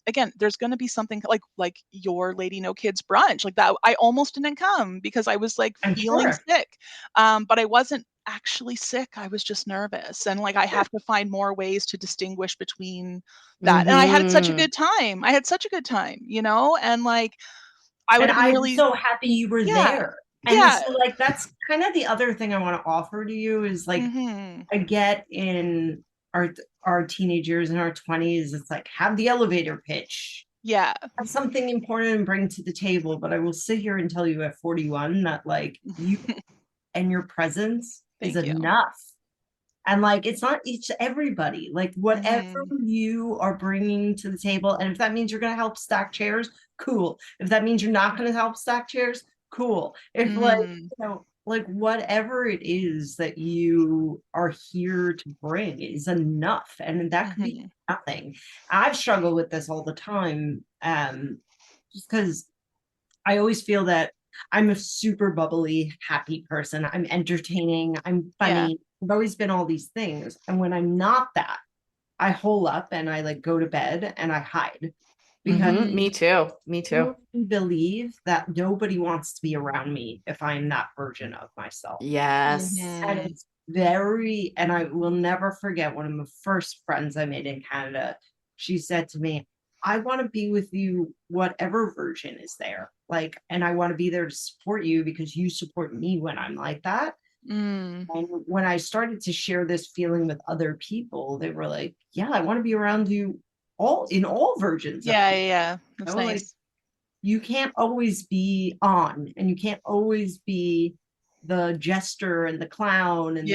[SPEAKER 2] again, there's going to be something like your Lady No Kids brunch, like that. I almost didn't come because I was like feeling sick, but I wasn't actually sick. I was just nervous, and like I have to find more ways to distinguish between that. And I had such a good time. I had such a good time, and like I would have been
[SPEAKER 3] I'm
[SPEAKER 2] really
[SPEAKER 3] so happy you were there. And
[SPEAKER 2] yeah.
[SPEAKER 3] so like that's kind of the other thing I want to offer to you is like I get in our teenage years and our 20s, it's like have the elevator pitch.
[SPEAKER 2] Yeah.
[SPEAKER 3] Have something important and bring to the table. But I will sit here and tell you at 41 that like you and your presence is enough. And like it's not each everybody, like whatever you are bringing to the table. And if that means you're gonna help stack chairs, cool. If that means you're not gonna help stack chairs, cool. If like whatever it is that you are here to bring is enough. And that could be nothing. I've struggled with this all the time. Just because I always feel that I'm a super bubbly, happy person. I'm entertaining, I'm funny. I've always been all these things. And when I'm not that, I hole up and I like go to bed and I hide. Because
[SPEAKER 1] me too.
[SPEAKER 3] I believe that nobody wants to be around me if I'm that version of myself.
[SPEAKER 1] Yes.
[SPEAKER 3] And it's and I will never forget one of the first friends I made in Canada. She said to me, I want to be with you, whatever version is there. Like, and I want to be there to support you because you support me when I'm like that. And when I started to share this feeling with other people, they were like, yeah, I want to be around you in all versions.
[SPEAKER 2] Yeah. That's nice.
[SPEAKER 3] Like, you can't always be on and you can't always be the jester and the clown and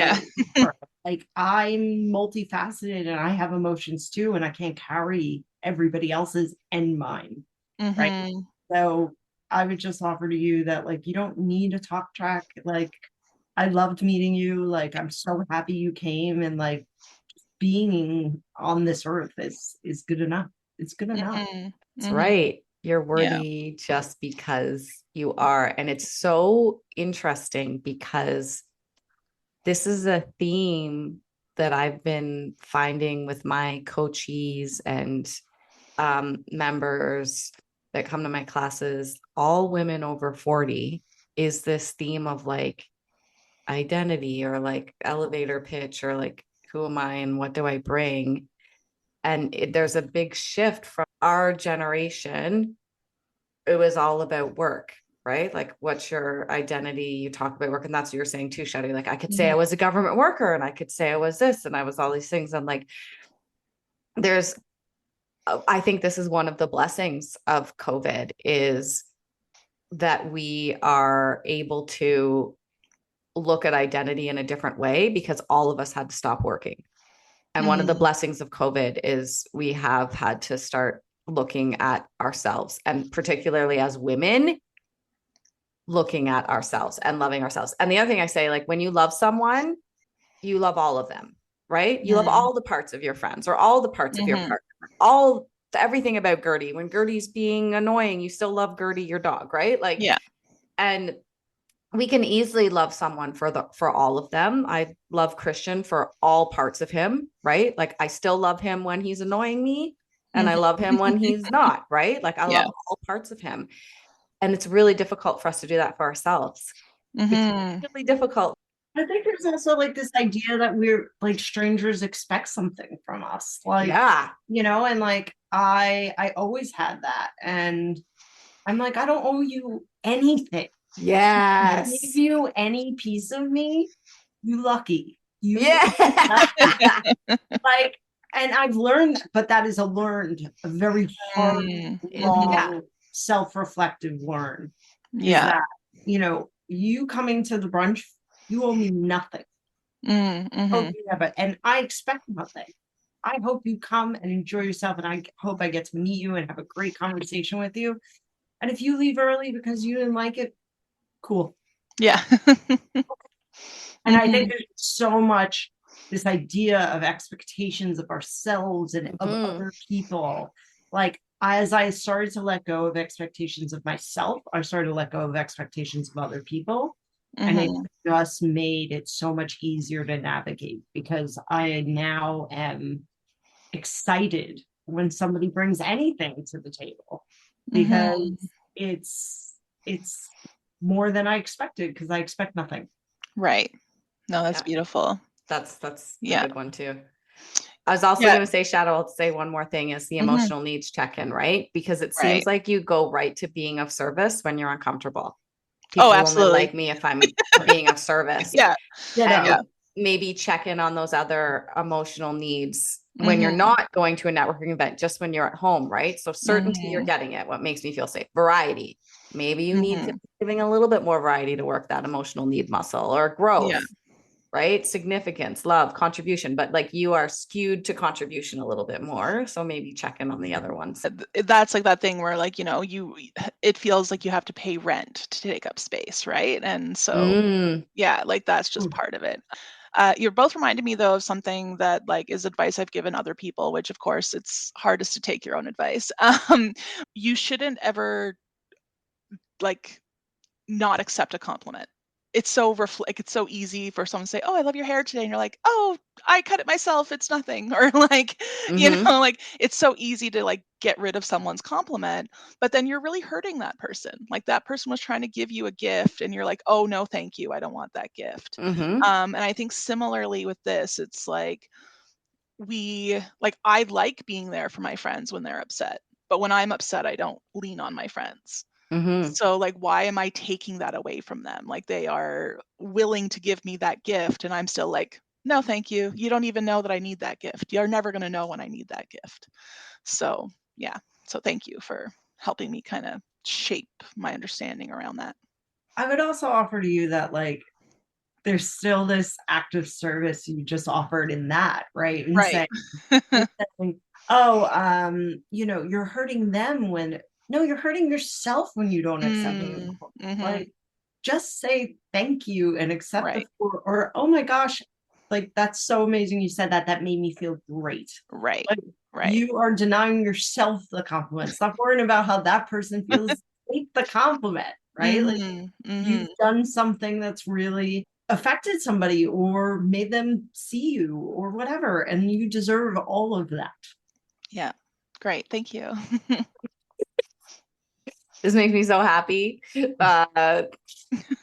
[SPEAKER 3] like I'm multifaceted and I have emotions too, and I can't carry everybody else's and mine. Right. So I would just offer to you that like you don't need a talk track. Like I loved meeting you. Like I'm so happy you came, and like being on this earth is good enough. It's good enough.
[SPEAKER 1] That's right. You're worthy just because you are. And it's so interesting because this is a theme that I've been finding with my coachees and members that come to my classes, all women over 40, is this theme of like, identity or like elevator pitch or like, who am I and what do I bring? And there's a big shift from our generation. It was all about work, right? Like, what's your identity? You talk about work, and that's what you're saying too, Shadoe. Like, I could say I was a government worker, and I could say I was this, and I was all these things. And like, I think this is one of the blessings of COVID is that we are able to look at identity in a different way because all of us had to stop working. And one of the blessings of COVID is we have had to start looking at ourselves, and particularly as women, looking at ourselves and loving ourselves. And the other thing I say, like, when you love someone, you love all of them, right? You love all the parts of your friends or all the parts of your partner, everything about Gertie. When Gertie's being annoying, you still love Gertie, your dog, right? Like, and we can easily love someone for all of them. I love Christian for all parts of him, right? Like, I still love him when he's annoying me, and I love him when he's not, right? Like, I love all parts of him. And it's really difficult for us to do that for ourselves. It's really difficult.
[SPEAKER 3] I think there's also like this idea that we're like strangers expect something from us. Like, you know, and like I always had that. And I'm like, I don't owe you anything.
[SPEAKER 1] Yes.
[SPEAKER 3] If I give you any piece of me, you lucky. Like, and I've learned, but that is a very hard, long, self-reflective learn. Is that, you know, you coming to the brunch, you owe me nothing. Hope you have it, and I expect nothing. I hope you come and enjoy yourself, and I hope I get to meet you and have a great conversation with you. And if you leave early because you didn't like it, cool.
[SPEAKER 2] Yeah.
[SPEAKER 3] And I think there's so much this idea of expectations of ourselves and of other people. Like, as I started to let go of expectations of myself, I started to let go of expectations of other people. And it just made it so much easier to navigate because I now am excited when somebody brings anything to the table because it's more than I expected because I expect nothing.
[SPEAKER 2] Right. No, that's beautiful.
[SPEAKER 1] That's a good one too. I was also going to say, Shadoe, I'll say one more thing is the emotional needs check-in, right? Because it seems like you go right to being of service when you're uncomfortable. People only like me if I'm being of service. And maybe check in on those other emotional needs when you're not going to a networking event, just when you're at home, right? So certainty, you're getting it. What makes me feel safe? Variety. Maybe you need to be giving a little bit more variety to work that emotional need muscle or growth. Right? Significance, love, contribution, but like you are skewed to contribution a little bit more. So maybe check in on the other ones.
[SPEAKER 2] That's like that thing where like, you know, it feels like you have to pay rent to take up space. Right. And so, like that's just part of it. You're both reminded me though of something that like is advice I've given other people, which of course it's hardest to take your own advice. You shouldn't ever like not accept a compliment. It's so it's so easy for someone to say, "Oh, I love your hair today," and you're like, "Oh, I cut it myself. It's nothing." Or like, you know, like it's so easy to like get rid of someone's compliment, but then you're really hurting that person. Like that person was trying to give you a gift, and you're like, "Oh no, thank you. I don't want that gift." And I think similarly with this, it's like I like being there for my friends when they're upset, but when I'm upset, I don't lean on my friends. So like, why am I taking that away from them? Like they are willing to give me that gift and I'm still like, no, thank you. You don't even know that I need that gift. You're never going to know when I need that gift. So yeah. So thank you for helping me kind of shape my understanding around that.
[SPEAKER 3] I would also offer to you that like, there's still this act of service you just offered in that, right? And saying, oh, you know, you're hurting them when no, you're hurting yourself when you don't accept it. Like, just say thank you and accept the or oh my gosh, like that's so amazing you said that. That made me feel great.
[SPEAKER 2] Right.
[SPEAKER 3] Like, you are denying yourself the compliment. Stop worrying about how that person feels. Take the compliment, right? Like you've done something that's really affected somebody or made them see you or whatever, and you deserve all of that.
[SPEAKER 2] Yeah. Great. Thank you.
[SPEAKER 1] This makes me so happy to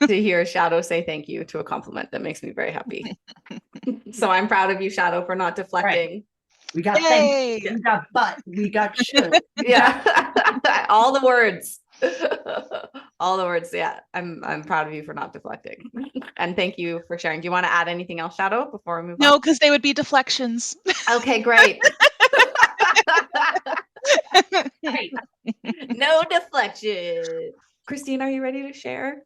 [SPEAKER 1] hear Shadoe say thank you to a compliment. That makes me very happy. So I'm proud of you, Shadoe, for not deflecting.
[SPEAKER 3] Right. We got thank you, we got but, we got should.
[SPEAKER 1] Yeah. All the words. All the words. Yeah. I'm proud of you for not deflecting. And thank you for sharing. Do you want to add anything else, Shadoe, before we move on?
[SPEAKER 2] No, because they would be deflections.
[SPEAKER 1] Okay, great. Great. No deflection. Christine, are you ready to share?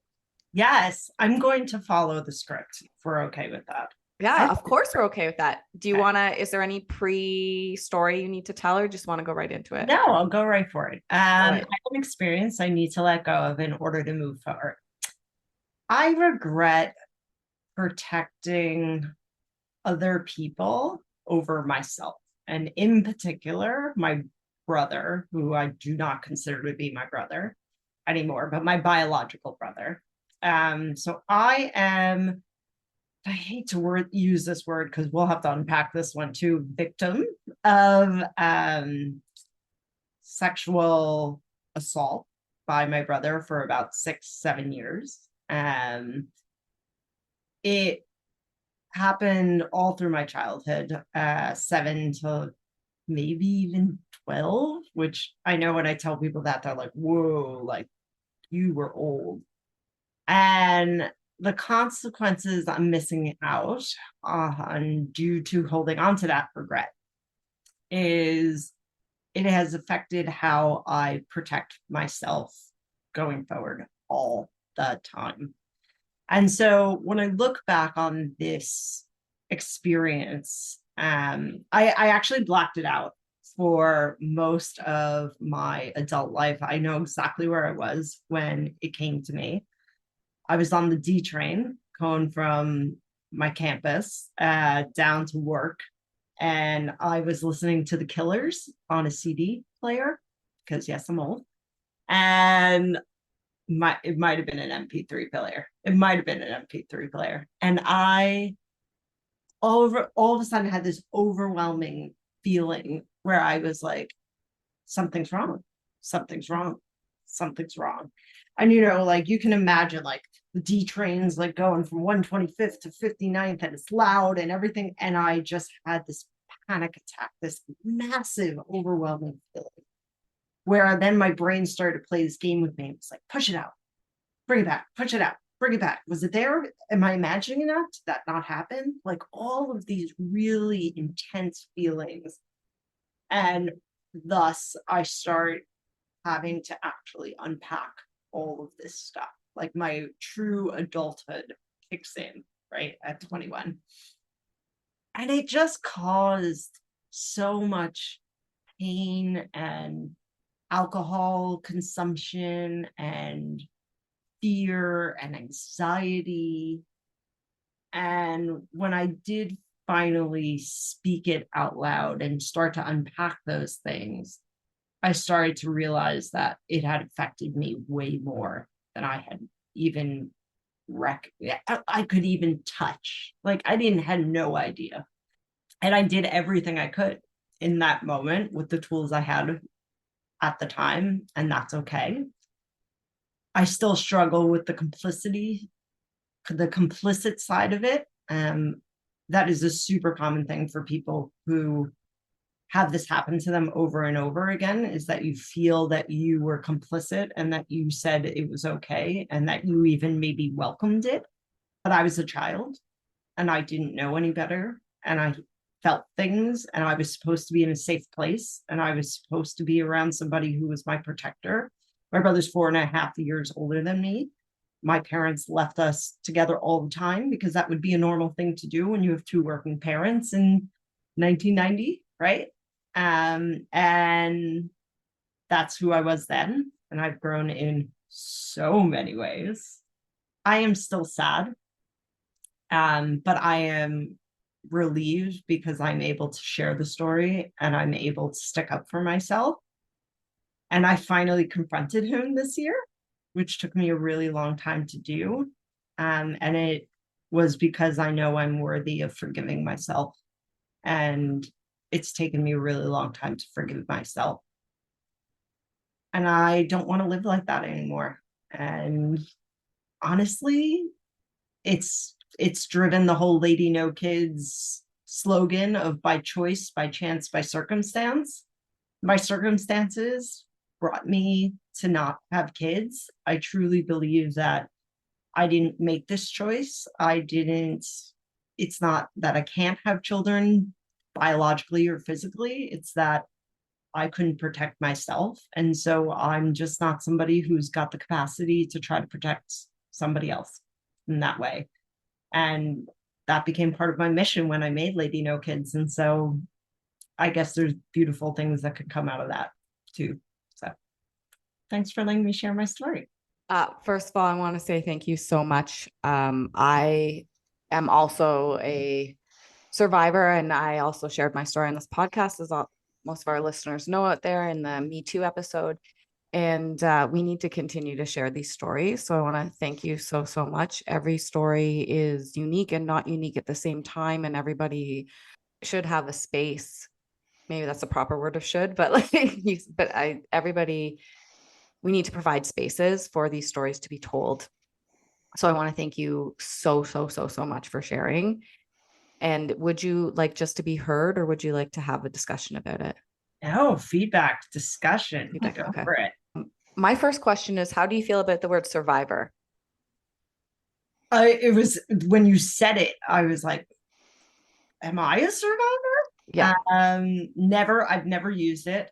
[SPEAKER 3] Yes, I'm going to follow the script if we're okay with that.
[SPEAKER 1] Yeah, of course we're okay with that. Do you want to, is there any pre-story you need to tell or just want to go right into it?
[SPEAKER 3] No, I'll go right for it. I
[SPEAKER 1] right.
[SPEAKER 3] have an experience I need to let go of in order to move forward. I regret protecting other people over myself. And in particular, my brother, who I do not consider to be my brother anymore, but my biological brother. So I hate to use this word because we'll have to unpack this one too, victim of sexual assault by my brother for about 6-7 years. It happened all through my childhood, 7 to maybe even 12, which I know when I tell people that, they're like, whoa, like you were old. And the consequences I'm missing out on due to holding on to that regret is it has affected how I protect myself going forward all the time. And so when I look back on this experience, I actually blacked it out for most of my adult life. I know exactly where I was when it came to me. I was on the D train going from my campus down to work, and I was listening to The Killers on a CD player because yes, I'm old. And it might have been an MP3 player. It might have been an MP3 player. And I all of a sudden had this overwhelming feeling where I was like, something's wrong, something's wrong, something's wrong. And like you can imagine like the D trains like going from 125th to 59th and it's loud and everything. And I just had this panic attack, this massive, overwhelming feeling where then my brain started to play this game with me. It's like, push it out, bring it back, push it out, bring it back. Was it there? Am I imagining that? Did that not happen? Like all of these really intense feelings. And thus I start having to actually unpack all of this stuff. Like my true adulthood kicks in, right, at 21. And it just caused so much pain and alcohol consumption and fear and anxiety. And when I did finally speak it out loud and start to unpack those things, I started to realize that it had affected me way more than I had even I could even touch. Like I had no idea. And I did everything I could in that moment with the tools I had at the time, and that's okay. I still struggle with the complicit side of it. That is a super common thing for people who have this happen to them over and over again, is that you feel that you were complicit and that you said it was okay and that you even maybe welcomed it. But I was a child and I didn't know any better, and I felt things, and I was supposed to be in a safe place, and I was supposed to be around somebody who was my protector. My brother's 4.5 years older than me. My parents left us together all the time because that would be a normal thing to do when you have two working parents in 1990, right? And that's who I was then. And I've grown in so many ways. I am still sad, but I am relieved because I'm able to share the story and I'm able to stick up for myself. And I finally confronted him this year, which took me a really long time to do. And it was because I know I'm worthy of forgiving myself. And it's taken me a really long time to forgive myself. And I don't want to live like that anymore. And honestly, it's driven the whole Lady No Kids slogan of by choice, by chance, by circumstance. My circumstances brought me to not have kids. I truly believe that I didn't make this choice. It's not that I can't have children biologically or physically. It's that I couldn't protect myself. And so I'm just not somebody who's got the capacity to try to protect somebody else in that way. And that became part of my mission when I made Lady No Kids. And so I guess there's beautiful things that could come out of that too. So thanks for letting me share my story.
[SPEAKER 1] First of all, I want to say thank you so much. I am also a survivor, and I also shared my story on this podcast, as most of our listeners know out there, in the Me Too episode. And we need to continue to share these stories. So I want to thank you so, so much. Every story is unique and not unique at the same time, and everybody should have a space. Maybe that's the proper word of should, but everybody, we need to provide spaces for these stories to be told. So I want to thank you so, so, so, so much for sharing. And would you like just to be heard, or would you like to have a discussion about it?
[SPEAKER 3] Oh, feedback, discussion.
[SPEAKER 1] Feedback,
[SPEAKER 3] Go
[SPEAKER 1] okay.
[SPEAKER 3] for it.
[SPEAKER 1] My first question is, how do you feel about the word survivor?
[SPEAKER 3] It was when you said it, I was like, am I a survivor?
[SPEAKER 1] Yeah.
[SPEAKER 3] I've never used it.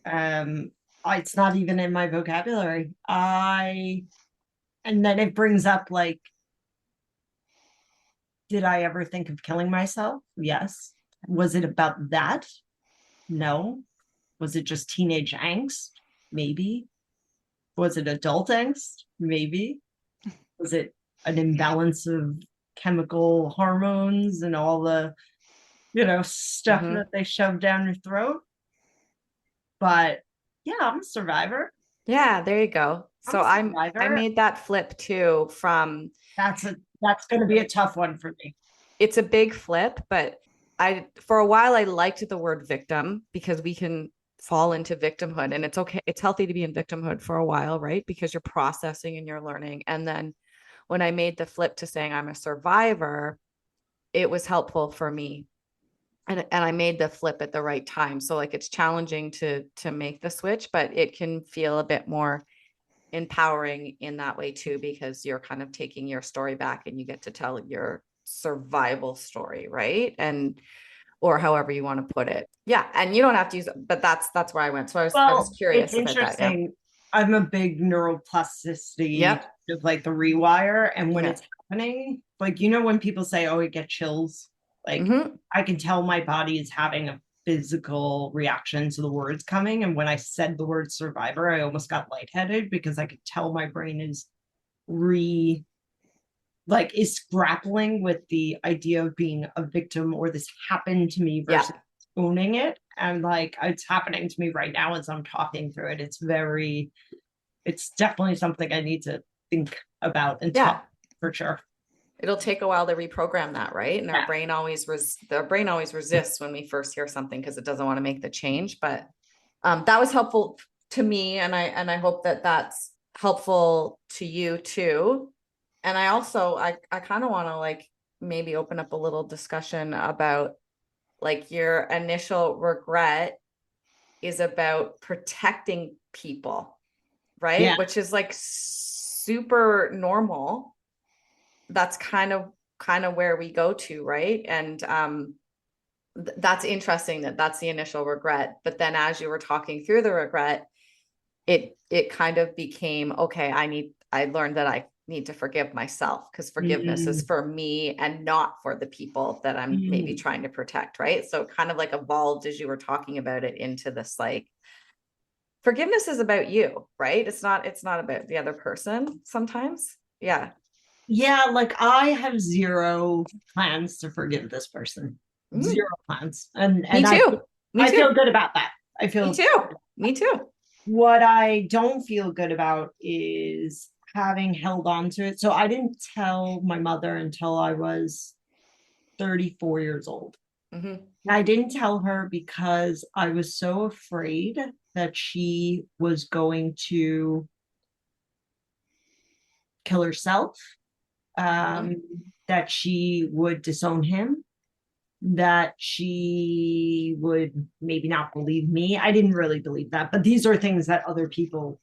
[SPEAKER 3] It's not even in my vocabulary. And then it brings up like, did I ever think of killing myself? Yes. Was it about that? No. Was it just teenage angst? Maybe. Was it adult angst? Maybe. Was it an imbalance of chemical hormones and all the, stuff that they shove down your throat? But yeah, I'm a survivor.
[SPEAKER 1] Yeah, there you go. So I made that flip too from
[SPEAKER 3] that's going to be a tough one for me.
[SPEAKER 1] It's a big flip, but for a while I liked the word victim, because we can fall into victimhood, and it's okay. It's healthy to be in victimhood for a while, right? Because you're processing and you're learning. And then when I made the flip to saying I'm a survivor, it was helpful for me. And I made the flip at the right time. So like, it's challenging to make the switch, but it can feel a bit more empowering in that way too, because you're kind of taking your story back and you get to tell your survival story, right? And or however you want to put it. Yeah. And you don't have to use it, but that's where I went. So I was curious about that. Yeah.
[SPEAKER 3] I'm a big neuroplasticity of like the rewire. And when it's happening, like, when people say, oh, it gets chills, like I can tell my body is having a physical reaction to the words coming. And when I said the word survivor, I almost got lightheaded because I could tell my brain is grappling with the idea of being a victim, or this happened to me, versus owning it. And like, it's happening to me right now as I'm talking through it. It's definitely something I need to think about and talk for sure.
[SPEAKER 1] It'll take a while to reprogram that, right? And our brain always resists when we first hear something, because it doesn't want to make the change. But that was helpful to me, and I hope that that's helpful to you too. And I also I kind of want to like maybe open up a little discussion about like your initial regret is about protecting people, right?
[SPEAKER 3] Yeah.
[SPEAKER 1] Which is like super normal. That's kind of where we go to, right? And that's interesting that that's the initial regret. But then as you were talking through the regret, it kind of became, okay, I learned that I need to forgive myself, because forgiveness is for me and not for the people that I'm maybe trying to protect, right? So it kind of like evolved as you were talking about it into this, like, forgiveness is about you, right? It's not about the other person sometimes. Yeah.
[SPEAKER 3] Yeah, like I have zero plans to forgive this person. Zero plans. And
[SPEAKER 1] me too.
[SPEAKER 3] I feel good about that.
[SPEAKER 1] Me too.
[SPEAKER 3] What I don't feel good about is having held on to it. So I didn't tell my mother until I was 34 years old. I didn't tell her because I was so afraid that she was going to kill herself, that she would disown him, that she would maybe not believe me. I didn't really believe that, but these are things that other people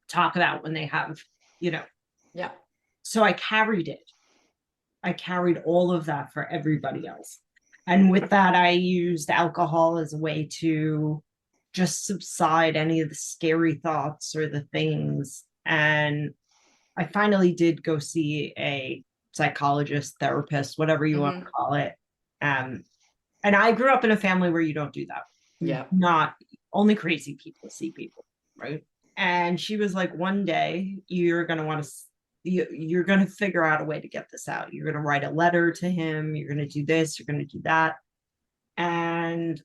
[SPEAKER 3] talk about when they have,
[SPEAKER 1] Yeah.
[SPEAKER 3] So I carried it. I carried all of that for everybody else. And with that, I used alcohol as a way to just subside any of the scary thoughts or the things. And I finally did go see a psychologist, therapist, whatever you want to call it. And I grew up in a family where you don't do that.
[SPEAKER 1] Yeah.
[SPEAKER 3] Not only crazy people see people, right? And she was like, one day you're going to want to, you're going to figure out a way to get this out. You're going to write a letter to him. You're going to do this. You're going to do that. And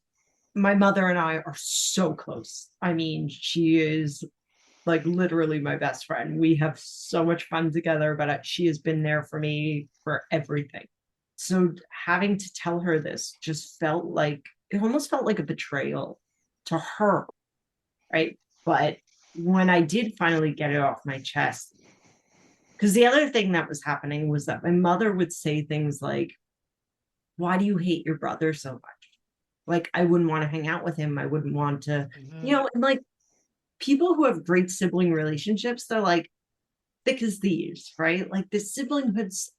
[SPEAKER 3] my mother and I are so close. I mean, she is like literally my best friend. We have so much fun together, but she has been there for me for everything. So having to tell her this just felt like, it almost felt like a betrayal to her, right? But when I did finally get it off my chest, because the other thing that was happening was that my mother would say things like, why do you hate your brother so much? Like, I wouldn't want to hang out with him. I wouldn't want to, and like people who have great sibling relationships, they're like thick as thieves, right? Like the siblinghood's,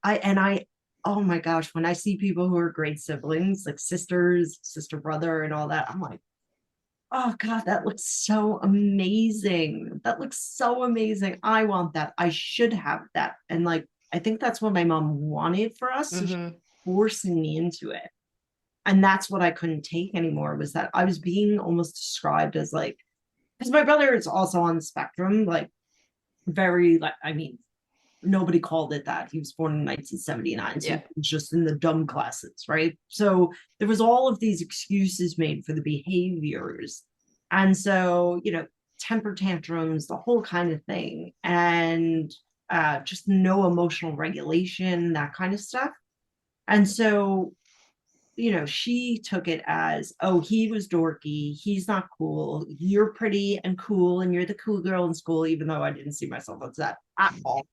[SPEAKER 3] oh my gosh, when I see people who are great siblings, like sisters, sister, brother, and all that, I'm like, oh God, that looks so amazing. That looks so amazing. I want that. I should have that. And like, I think that's what my mom wanted for us. So she was forcing me into it. And that's what I couldn't take anymore, was that I was being almost described as like, because my brother is also on the spectrum, like very, like, I mean, nobody called it that. He was born in 1979. So he was just in the dumb classes, right? So there was all of these excuses made for the behaviors. And so, temper tantrums, the whole kind of thing. And just no emotional regulation, that kind of stuff. And so, she took it as, oh, he was dorky. He's not cool. You're pretty and cool, and you're the cool girl in school, even though I didn't see myself as that at all.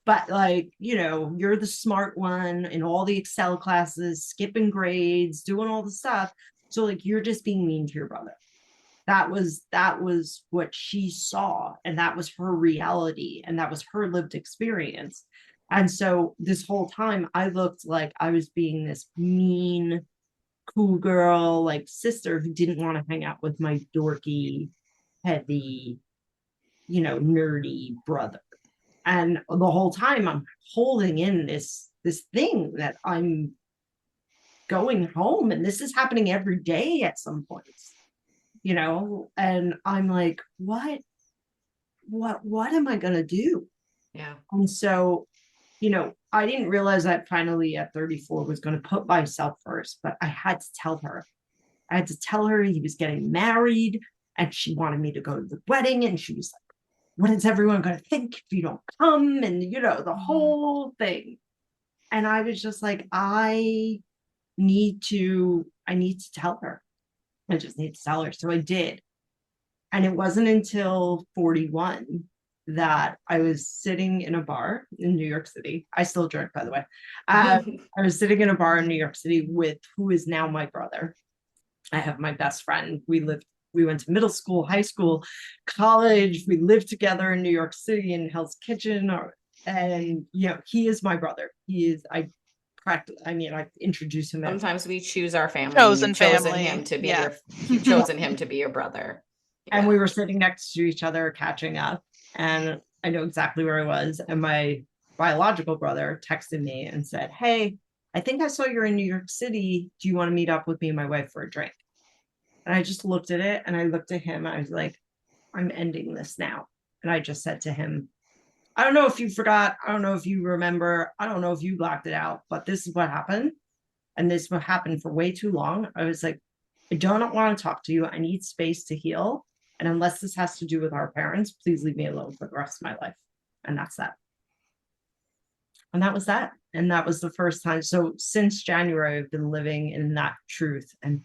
[SPEAKER 3] But like, you're the smart one in all the Excel classes, skipping grades, doing all the stuff. So like, you're just being mean to your brother. That was what she saw. And that was her reality. And that was her lived experience. And so this whole time I looked like I was being this mean, cool girl, like sister who didn't want to hang out with my dorky, heavy, nerdy brother. And the whole time I'm holding in this thing that I'm going home, and this is happening every day at some points, and I'm like, what am I going to do?
[SPEAKER 1] Yeah.
[SPEAKER 3] And so, I didn't realize that finally at 34 was going to put myself first, but I had to tell her. I had to tell her he was getting married, and she wanted me to go to the wedding, and she was like, what is everyone going to think if you don't come? And, the whole thing. And I was just like, I need to tell her. I just need to tell her. So I did. And it wasn't until 41 that I was sitting in a bar in New York City. I still drink, by the way. I was sitting in a bar in New York City with who is now my brother. I have my best friend. We went to middle school, high school, college. We lived together in New York City in Hell's Kitchen. And, he is my brother. I introduce him.
[SPEAKER 1] Sometimes we choose our family.
[SPEAKER 2] Chosen
[SPEAKER 1] You've chosen
[SPEAKER 2] family.
[SPEAKER 1] him to be you've chosen him to be your brother.
[SPEAKER 3] And we were sitting next to each other, catching up. And I know exactly where I was. And my biological brother texted me and said, hey, I think I saw you're in New York City. Do you want to meet up with me and my wife for a drink? And I just looked at it, and I looked at him. I was like, I'm ending this now. And I just said to him, I don't know if you forgot. I don't know if you remember. I don't know if you blocked it out, but this is what happened. And this what happened for way too long. I was like, I don't want to talk to you. I need space to heal. And unless this has to do with our parents, please leave me alone for the rest of my life. And that's that. And that was that. And that was the first time. So since January, I've been living in that truth. And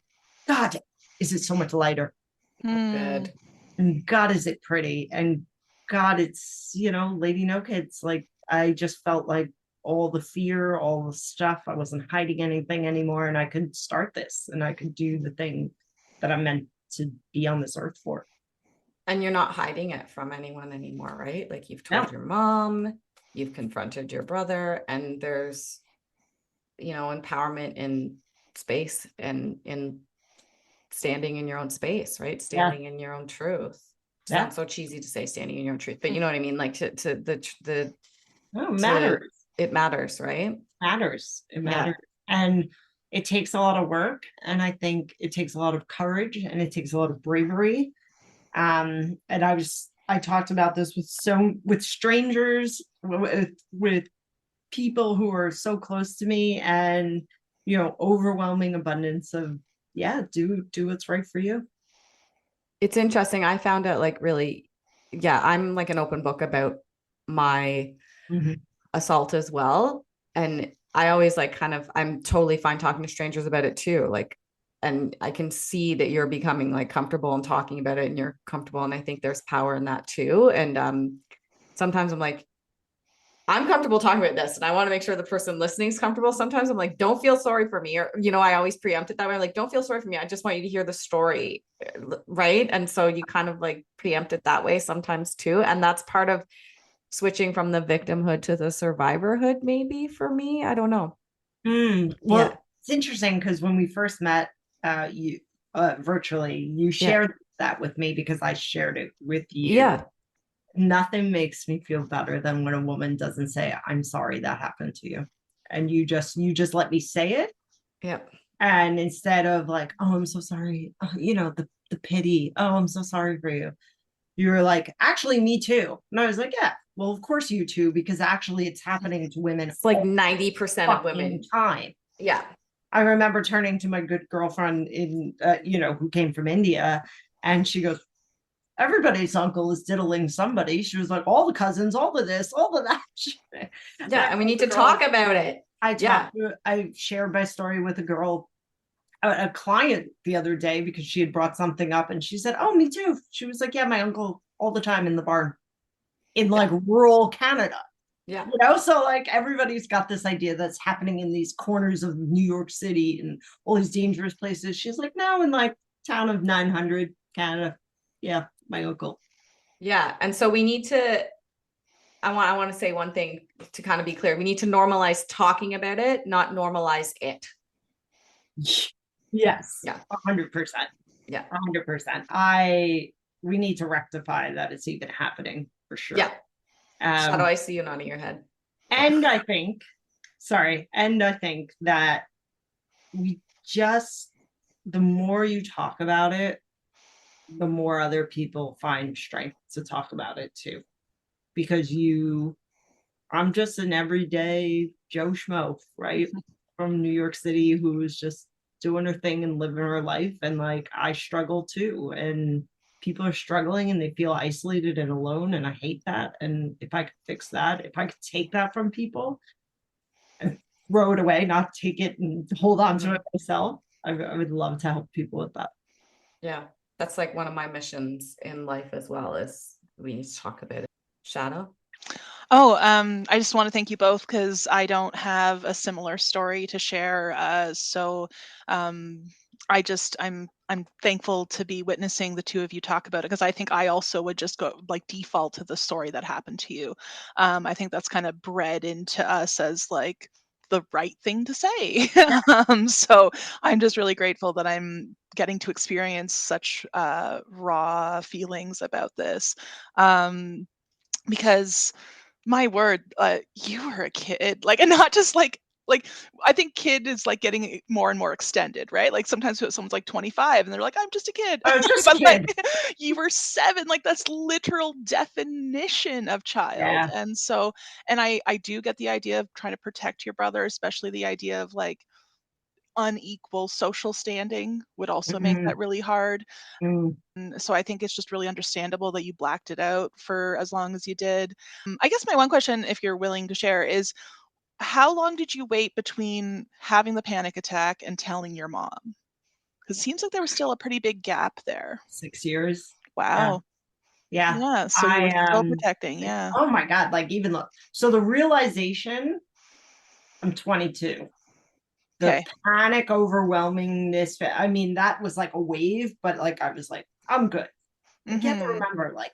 [SPEAKER 3] God, is it so much lighter.
[SPEAKER 1] Good.
[SPEAKER 3] And God, is it pretty? And God, it's, Lady No Kids. Like, I just felt like all the fear, all the stuff, I wasn't hiding anything anymore. And I could start this and I could do the thing that I'm meant to be on this earth for.
[SPEAKER 1] And you're not hiding it from anyone anymore, right? Like you've told
[SPEAKER 3] No.
[SPEAKER 1] your mom, you've confronted your brother, and there's, empowerment in space and in standing in your own space, right? Standing in your own truth. Sounds so cheesy to say standing in your own truth, but you know what I mean? Like it
[SPEAKER 3] matters.
[SPEAKER 1] It matters, right?
[SPEAKER 3] It matters. And it takes a lot of work. And I think it takes a lot of courage and it takes a lot of bravery. And I talked about this with strangers, with people who are so close to me, and overwhelming abundance of do what's right for you.
[SPEAKER 1] It's interesting. I found out I'm like an open book about my assault as well. And I always I'm totally fine talking to strangers about it too. Like, and I can see that you're becoming like comfortable and talking about it and you're comfortable. And I think there's power in that too. And sometimes I'm like, I'm comfortable talking about this and I want to make sure the person listening is comfortable. Sometimes I'm like, don't feel sorry for me. Or, I always preempt it that way. I'm like, don't feel sorry for me. I just want you to hear the story. Right. And so you kind of like preempt it that way sometimes too. And that's part of switching from the victimhood to the survivorhood, maybe for me. I don't know.
[SPEAKER 3] Well, it's interesting because when we first met, you virtually, you shared that with me because I shared it with you.
[SPEAKER 1] Yeah.
[SPEAKER 3] Nothing makes me feel better than when a woman doesn't say, I'm sorry that happened to you. And you just let me say it.
[SPEAKER 1] Yep.
[SPEAKER 3] And instead of like, oh, I'm so sorry, the pity, oh, I'm so sorry for you. You were like, actually, me too. And I was like, yeah, well, of course you too, because actually it's happening to women.
[SPEAKER 1] It's like 90% of women.
[SPEAKER 3] Time.
[SPEAKER 1] Yeah.
[SPEAKER 3] I remember turning to my good girlfriend who came from India, and she goes, everybody's uncle is diddling somebody. She was like, all the cousins, all of this, all of that.
[SPEAKER 1] Yeah, and we need to talk about it.
[SPEAKER 3] I shared my story with a girl, a client the other day, because she had brought something up and she said, oh, me too. She was like, yeah, my uncle all the time in the barn in like rural Canada.
[SPEAKER 1] Yeah.
[SPEAKER 3] So like everybody's got this idea that's happening in these corners of New York City and all these dangerous places. She's like, now in like town of 900 Canada. Yeah, my uncle.
[SPEAKER 1] Yeah. And so we need to, I want to say one thing to kind of be clear. We need to normalize talking about it, not normalize it.
[SPEAKER 3] Yes.
[SPEAKER 1] Yeah.
[SPEAKER 3] 100%.
[SPEAKER 1] Yeah.
[SPEAKER 3] 100%. We need to rectify that it's even happening for sure.
[SPEAKER 1] Yeah. Shadoe, I see you nodding your head.
[SPEAKER 3] And I think that the more you talk about it, the more other people find strength to talk about it too. Because I'm just an everyday Joe Schmo, right? From New York City, who was just doing her thing and living her life. And like, I struggle too. And people are struggling and they feel isolated and alone. And I hate that. And if I could fix that, if I could take that from people and throw it away, not take it and hold on to it myself, I would love to help people with that.
[SPEAKER 1] Yeah. That's like one of my missions in life as well, is we need to talk about it. Shadoe?
[SPEAKER 2] Oh, I just want to thank you both because I don't have a similar story to share. I'm thankful to be witnessing the two of you talk about it, because I think I also would just go like default to the story that happened to you. I think that's kind of bred into us as like the right thing to say. So I'm just really grateful that I'm getting to experience such raw feelings about this. Because my word, you were a kid, like, and not just like I think kid is like getting more and more extended, right? Like sometimes someone's like 25 and they're like, I'm just a kid.
[SPEAKER 3] Oh, just
[SPEAKER 2] but
[SPEAKER 3] a kid.
[SPEAKER 2] Like, you were 7, like that's literal definition of child.
[SPEAKER 3] Yeah.
[SPEAKER 2] And so, and I do get the idea of trying to protect your brother, especially the idea of like unequal social standing would also make that really hard. And so I think it's just really understandable that you blacked it out for as long as you did. I guess my one question, if you're willing to share, is how long did you wait between having the panic attack and telling your mom? Because it seems like there was still a pretty big gap there.
[SPEAKER 3] 6 years.
[SPEAKER 2] Wow.
[SPEAKER 3] Yeah.
[SPEAKER 2] Yeah. So you were so protecting. Yeah.
[SPEAKER 3] Oh my God. Like even so the realization, I'm 22. The panic, overwhelmingness. I mean, that was like a wave, but like I was like, I'm good. You have to remember, like,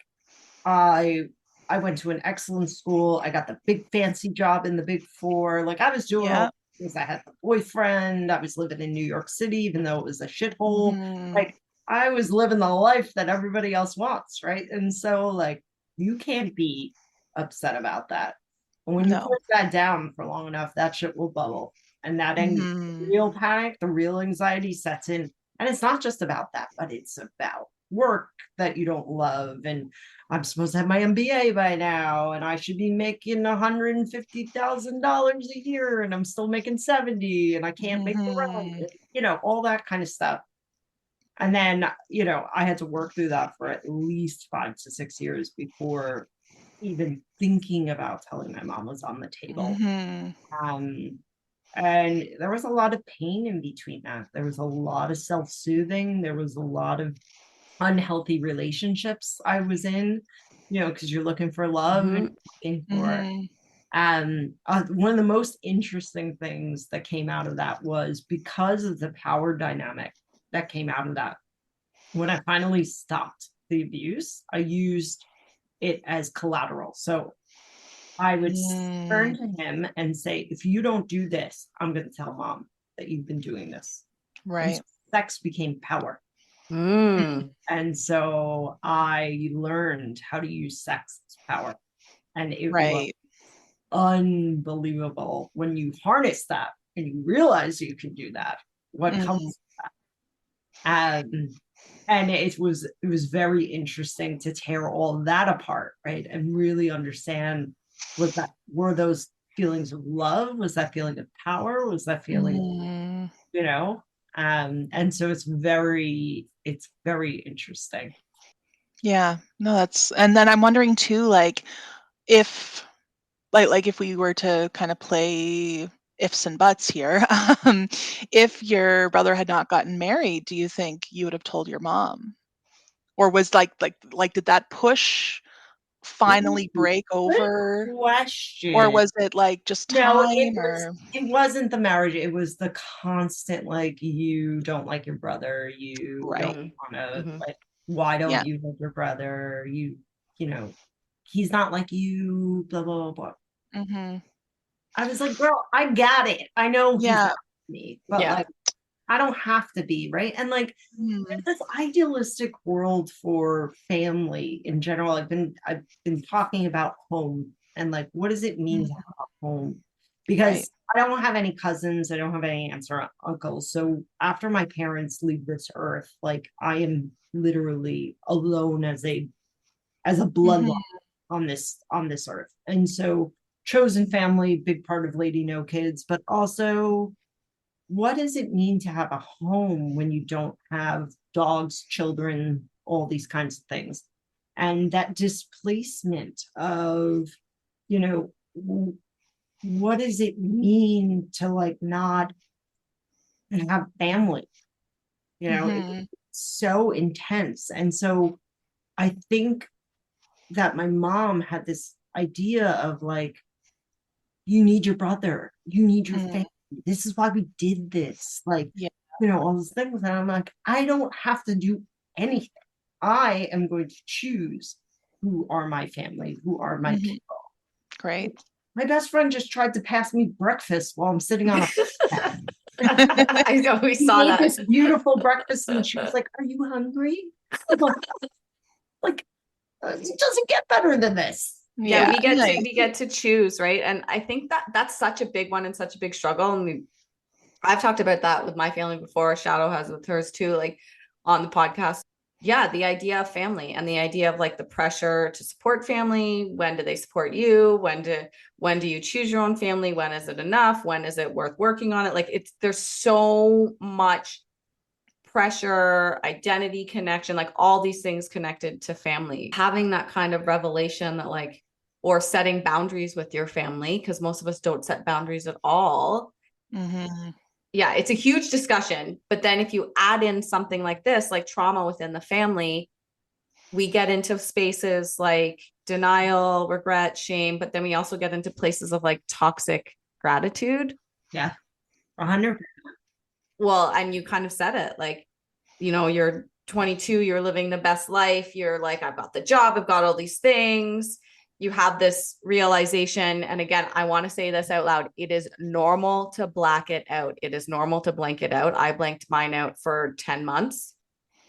[SPEAKER 3] I went to an excellent school. I got the big fancy job in the Big Four. Like I was doing all things. I had a boyfriend. I was living in New York City, even though it was a shithole. Like I was living the life that everybody else wants, right? And so, like, you can't be upset about that. And when you put that down for long enough, that shit will bubble. And that real panic, the real anxiety sets in. And it's not just about that, but it's about work that you don't love. And I'm supposed to have my MBA by now, and I should be making $150,000 a year, and I'm still making 70, and I can't make the rent, you know, all that kind of stuff. And then, you know, I had to work through that for at least 5 to 6 years before even thinking about telling my mom was on the table. And there was a lot of pain in between that. There was a lot of self-soothing. There was a lot of unhealthy relationships I was in, you know, because you're looking for love and looking for one of the most interesting things that came out of that was because of the power dynamic that came out of that. When I finally stopped the abuse, I used it as collateral. So I would turn to him and say, if you don't do this, I'm going to tell mom that you've been doing this.
[SPEAKER 2] Right.
[SPEAKER 3] So sex became power. And so I learned how to use sex as power. And it was unbelievable when you harness that and you realize you can do that. What comes with that? And it was very interesting to tear all that apart, right? And really understand, were those feelings of love? Was that feeling of power? Was that feeling, you know? And so it's very interesting.
[SPEAKER 2] Yeah, no, and then I'm wondering too, like if we were to kind of play ifs and buts here, if your brother had not gotten married, do you think you would have told your mom? Or was like did that push finally break over?
[SPEAKER 3] Question.
[SPEAKER 2] Or was it like just time?
[SPEAKER 3] It wasn't the marriage. It was the constant, like, you don't like your brother. You don't want to, like, why don't you love your brother? You know, he's not like you, blah, blah, blah, blah. I was like, girl, I got it. I know he's not me, but like, I don't have to be, right? And like this idealistic world for family in general. I've been talking about home and like, what does it mean to have a home? Because I don't have any cousins, I don't have any aunts or uncles. So after my parents leave this earth, like I am literally alone as a bloodline on this earth. And so chosen family, big part of Lady No Kids, but also, what does it mean to have a home when you don't have dogs, children, all these kinds of things? And that displacement of, you know, what does it mean to like not have family? You know, it's so intense. And so I think that my mom had this idea of like, you need your brother, you need your family. This is why we did this. Like, you know, all those things. And I'm like, I don't have to do anything. I am going to choose who are my family, who are my people.
[SPEAKER 2] Great.
[SPEAKER 3] My best friend just tried to pass me breakfast while I'm sitting on a
[SPEAKER 1] I know, we saw that.
[SPEAKER 3] This beautiful breakfast, and she was like, "Are you hungry?" Like, it doesn't get better than this.
[SPEAKER 1] Yeah, we get to choose, right? And I think that that's such a big one and such a big struggle. And I've talked about that with my family before. Shadoe has with hers too, like on the podcast. Yeah, the idea of family and the idea of like the pressure to support family. When do they support you? When do you choose your own family? When is it enough? When is it worth working on it? Like there's so much pressure, identity connection, like all these things connected to family. Having that kind of revelation that like, or setting boundaries with your family, because most of us don't set boundaries at all. Yeah, it's a huge discussion. But then if you add in something like this, like trauma within the family, we get into spaces like denial, regret, shame, but then we also get into places of like toxic gratitude.
[SPEAKER 3] Yeah. 100%.
[SPEAKER 1] Well, and you kind of said it, like, you know, you're 22, you're living the best life. You're like, I've got the job, I've got all these things. You have this realization. And again, I want to say this out loud. It is normal to black it out. It is normal to blank it out. I blanked mine out for 10 months.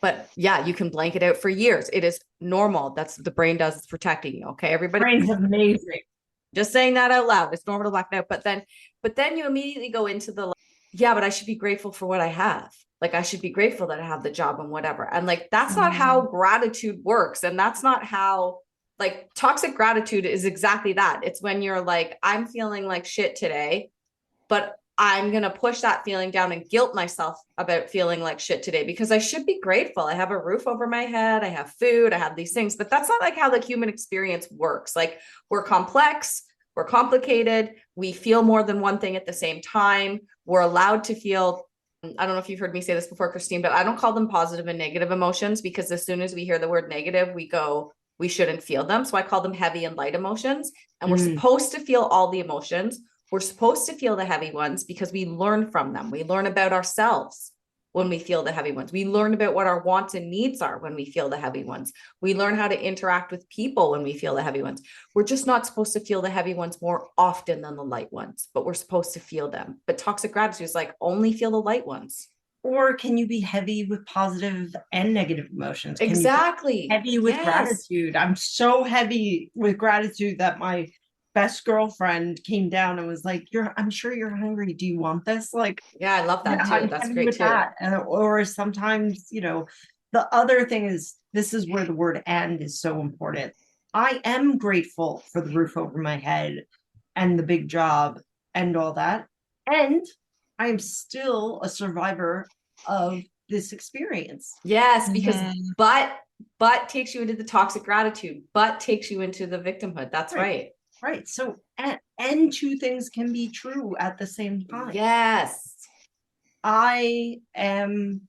[SPEAKER 1] But yeah, you can blank it out for years. It is normal. That's what the brain does. It's protecting you. Okay, everybody.
[SPEAKER 3] Brain's amazing.
[SPEAKER 1] Just saying that out loud. It's normal to black it out. But then you immediately go into the, yeah, but I should be grateful for what I have. Like, I should be grateful that I have the job and whatever. And like, that's not how gratitude works. And that's not how, like, toxic gratitude is exactly that. It's when you're like, I'm feeling like shit today, but I'm going to push that feeling down and guilt myself about feeling like shit today because I should be grateful. I have a roof over my head. I have food. I have these things, but that's not like how the human experience works. Like, we're complex, we're complicated. We feel more than one thing at the same time. We're allowed to feel, I don't know if you've heard me say this before, Christine, but I don't call them positive and negative emotions because as soon as we hear the word negative, we go, we shouldn't feel them. So I call them heavy and light emotions. And we're supposed to feel all the emotions. We're supposed to feel the heavy ones because we learn from them. We learn about ourselves when we feel the heavy ones. We learn about what our wants and needs are when we feel the heavy ones. We learn how to interact with people when we feel the heavy ones. We're just not supposed to feel the heavy ones more often than the light ones, but we're supposed to feel them. But toxic gratitude is like, only feel the light ones.
[SPEAKER 3] Or can you be heavy with positive and negative emotions? Can
[SPEAKER 1] exactly.
[SPEAKER 3] you be heavy with gratitude? I'm so heavy with gratitude that my best girlfriend came down and was like, I'm sure you're hungry. Do you want this? Like,
[SPEAKER 1] yeah, I love that too.
[SPEAKER 3] I'm
[SPEAKER 1] That's
[SPEAKER 3] heavy
[SPEAKER 1] great
[SPEAKER 3] with
[SPEAKER 1] too.
[SPEAKER 3] that. Or sometimes, the other thing is, this is where the word "and" is so important. I am grateful for the roof over my head and the big job and all that. And I am still a survivor of this experience.
[SPEAKER 1] Yes, because but takes you into the toxic gratitude, but takes you into the victimhood. That's right.
[SPEAKER 3] Right. So, and two things can be true at the same time.
[SPEAKER 1] Yes.
[SPEAKER 3] I am,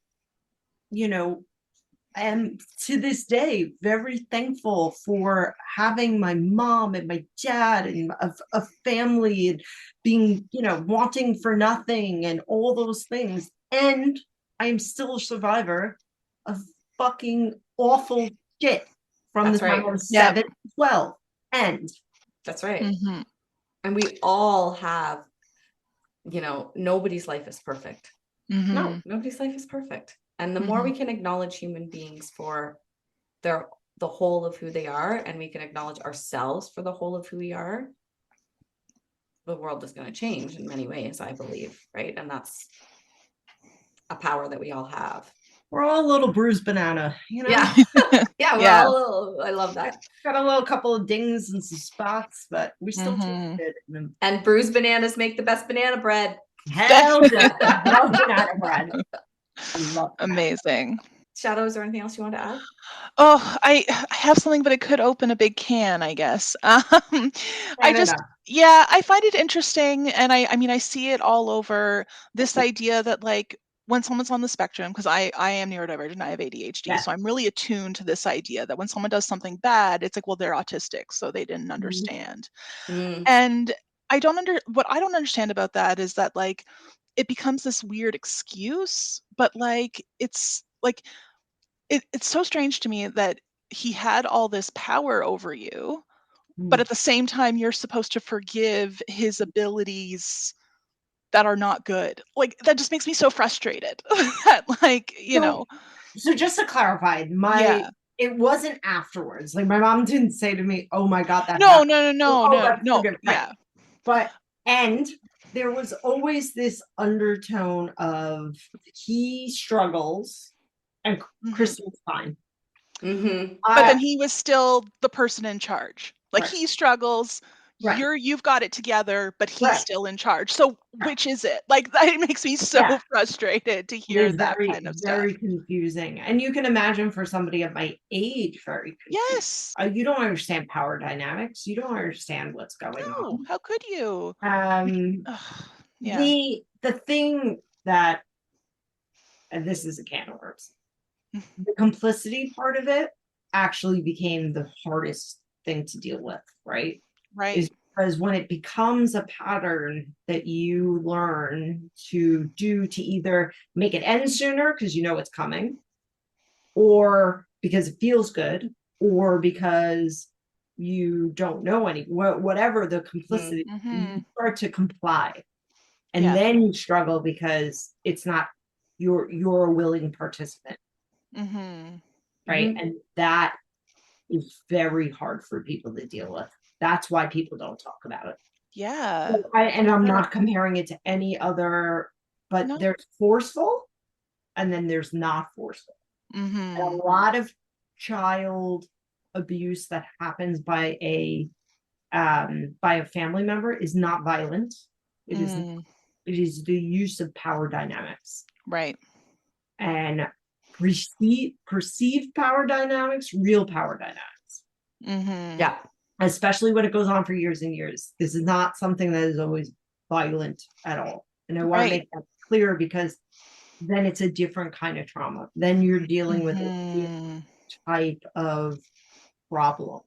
[SPEAKER 3] to this day very thankful for having my mom and my dad and a family and being, wanting for nothing and all those things. And I am still a survivor of fucking awful shit from the time I was 7 to 12. And
[SPEAKER 1] that's right. And we all have, nobody's life is perfect. No, nobody's life is perfect. And the more we can acknowledge human beings for the whole of who they are, and we can acknowledge ourselves for the whole of who we are, the world is going to change in many ways, I believe. Right. And that's a power that we all have.
[SPEAKER 3] We're all a little bruised banana,
[SPEAKER 1] Yeah. Yeah. We're all a little, I love that.
[SPEAKER 3] Got a little couple of dings and some spots, but we still
[SPEAKER 1] good. And bruised bananas make the best banana bread.
[SPEAKER 3] Hell yeah. I love banana bread. I love that.
[SPEAKER 2] Amazing.
[SPEAKER 1] Shadoe, is there anything else you want to add?
[SPEAKER 2] Oh, I have something, but it could open a big can, I guess. I find it interesting. And I mean, I see it all over, this idea that like when someone's on the spectrum, because I am neurodivergent, I have ADHD. So I'm really attuned to this idea that when someone does something bad, it's like, well, they're autistic, so they didn't understand. And what I don't understand about that is that like, it becomes this weird excuse, but like, it's like, it's so strange to me that he had all this power over you, but at the same time, you're supposed to forgive his abilities that are not good. Like, that just makes me so frustrated that like,
[SPEAKER 3] So just to clarify, it wasn't afterwards. Like, my mom didn't say to me, "Oh my God, that
[SPEAKER 2] no.
[SPEAKER 3] Yeah. But, and there was always this undertone of he struggles and Christin's fine.
[SPEAKER 2] But then he was still the person in charge. Like he struggles, you've got it together, but he's still in charge. So which is it? Like that makes me so frustrated to hear that kind of stuff.
[SPEAKER 3] Very confusing. And you can imagine for somebody of my age, very confusing.
[SPEAKER 2] Yes.
[SPEAKER 3] You don't understand power dynamics. You don't understand what's going on.
[SPEAKER 2] How could you?
[SPEAKER 3] The thing that, and this is a can of worms, the complicity part of it actually became the hardest thing to deal with, right?
[SPEAKER 2] Right.
[SPEAKER 3] Is because when it becomes a pattern that you learn to do to either make it end sooner because you know it's coming, or because it feels good, or because you don't know whatever the complicity, you start to comply. And then you struggle because it's not you're a willing participant. Right. And that is very hard for people to deal with. That's why people don't talk about it.
[SPEAKER 2] Yeah.
[SPEAKER 3] And I'm not comparing it to any other, but there's forceful and then there's not forceful. And a lot of child abuse that happens by a family member is not violent. It is the use of power dynamics.
[SPEAKER 2] Right.
[SPEAKER 3] And perceived power dynamics, real power dynamics.
[SPEAKER 1] Yeah.
[SPEAKER 3] Especially when it goes on for years and years. This is not something that is always violent at all. And I want to make that clear because then it's a different kind of trauma. Then you're dealing with a different type of problem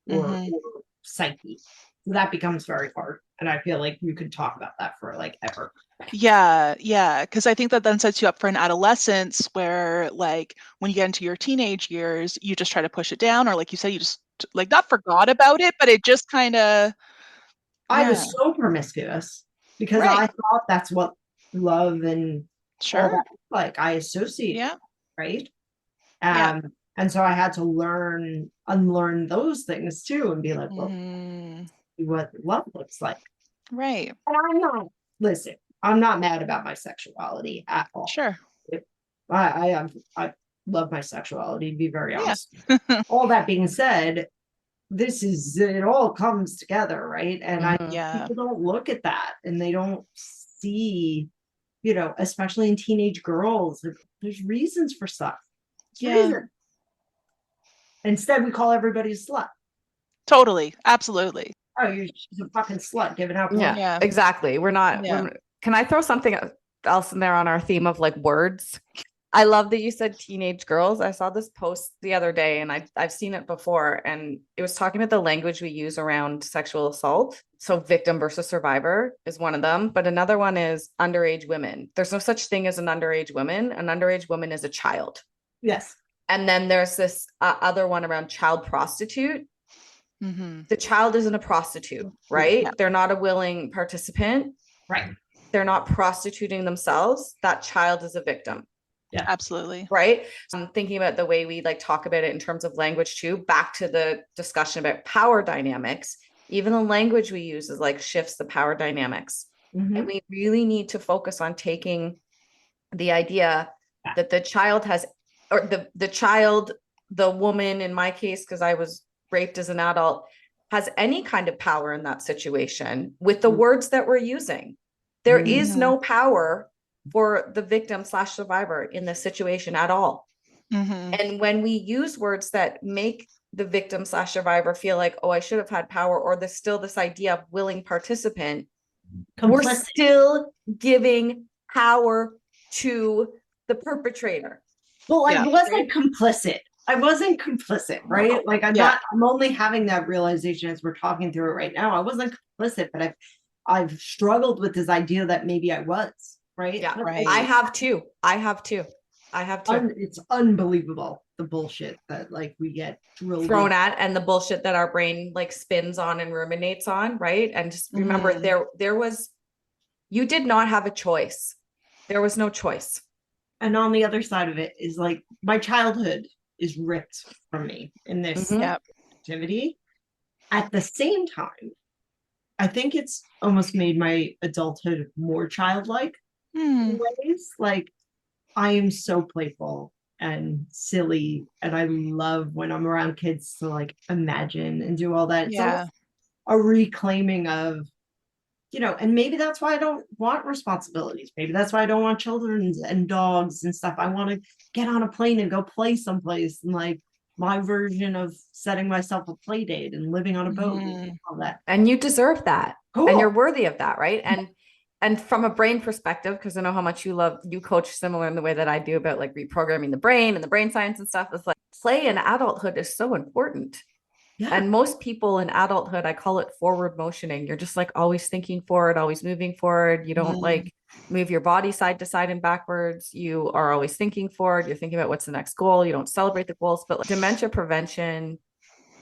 [SPEAKER 3] or psyche. So that becomes very hard. And I feel like you could talk about that for like ever.
[SPEAKER 2] Yeah. Because I think that then sets you up for an adolescence where, like, when you get into your teenage years, you just try to push it down, or like you said, you just like not forgot about it, but it just kind of.
[SPEAKER 3] I was so promiscuous because I thought that's what love and all that like. I associated, right? And so I had to unlearn those things too, and be like, well, what love looks like,
[SPEAKER 2] right?
[SPEAKER 3] And I'm not mad about my sexuality at all.
[SPEAKER 2] Sure,
[SPEAKER 3] I love my sexuality. To be very honest. All that being said, it all comes together, right? And people don't look at that, and they don't see, especially in teenage girls, there's reasons for stuff. Reasons. Instead, we call everybody a slut.
[SPEAKER 2] Totally, absolutely.
[SPEAKER 3] Oh, she's a fucking slut giving out.
[SPEAKER 1] Yeah, exactly. We're not. Can I throw something else in there on our theme of like words? I love that you said teenage girls. I saw this post the other day, and I've seen it before, and it was talking about the language we use around sexual assault. So victim versus survivor is one of them, but another one is underage women. There's no such thing as an underage woman. An underage woman is a child.
[SPEAKER 3] Yes.
[SPEAKER 1] And then there's this other one around child prostitute. The child isn't a prostitute, right? Yeah. They're not a willing participant.
[SPEAKER 3] Right.
[SPEAKER 1] They're not prostituting themselves. That child is a victim.
[SPEAKER 2] Yeah, absolutely.
[SPEAKER 1] Right. I'm thinking about the way we like talk about it in terms of language too, back to the discussion about power dynamics. Even the language we use is like shifts the power dynamics. And we really need to focus on taking the idea that the child has, or the child, the woman in my case, because I was raped as an adult, has any kind of power in that situation with the words that we're using. There is no power for the victim / survivor in this situation at all. And when we use words that make the victim / survivor feel like, oh, I should have had power, or there's still this idea of willing participant, we're still giving power to the perpetrator.
[SPEAKER 3] Well, I wasn't complicit. I wasn't complicit, right? Like I'm only having that realization as we're talking through it right now. I wasn't complicit, but I've struggled with this idea that maybe I was, right?
[SPEAKER 1] Yeah, right. I have too.
[SPEAKER 3] It's unbelievable, the bullshit that like we get
[SPEAKER 1] thrown at, and the bullshit that our brain like spins on and ruminates on, right? And just remember, you did not have a choice. There was no choice.
[SPEAKER 3] And on the other side of it is like my childhood is ripped from me in this activity. At the same time, I think it's almost made my adulthood more childlike in ways. Like I am so playful and silly, and I love when I'm around kids to like imagine and do all that. It's a reclaiming of, and maybe that's why I don't want responsibilities. Maybe that's why I don't want children and dogs and stuff. I want to get on a plane and go play someplace, and like my version of setting myself a play date and living on a boat and all that.
[SPEAKER 1] And you deserve that. Cool. And you're worthy of that, right? And from a brain perspective, because I know how much you coach similar in the way that I do about like reprogramming the brain and the brain science and stuff. It's like play in adulthood is so important.
[SPEAKER 3] Yeah.
[SPEAKER 1] And most people in adulthood, I call it forward motioning. You're just like always thinking forward, always moving forward. You don't like move your body side to side and backwards. You are always thinking forward. You're thinking about what's the next goal. You don't celebrate the goals, but like dementia prevention,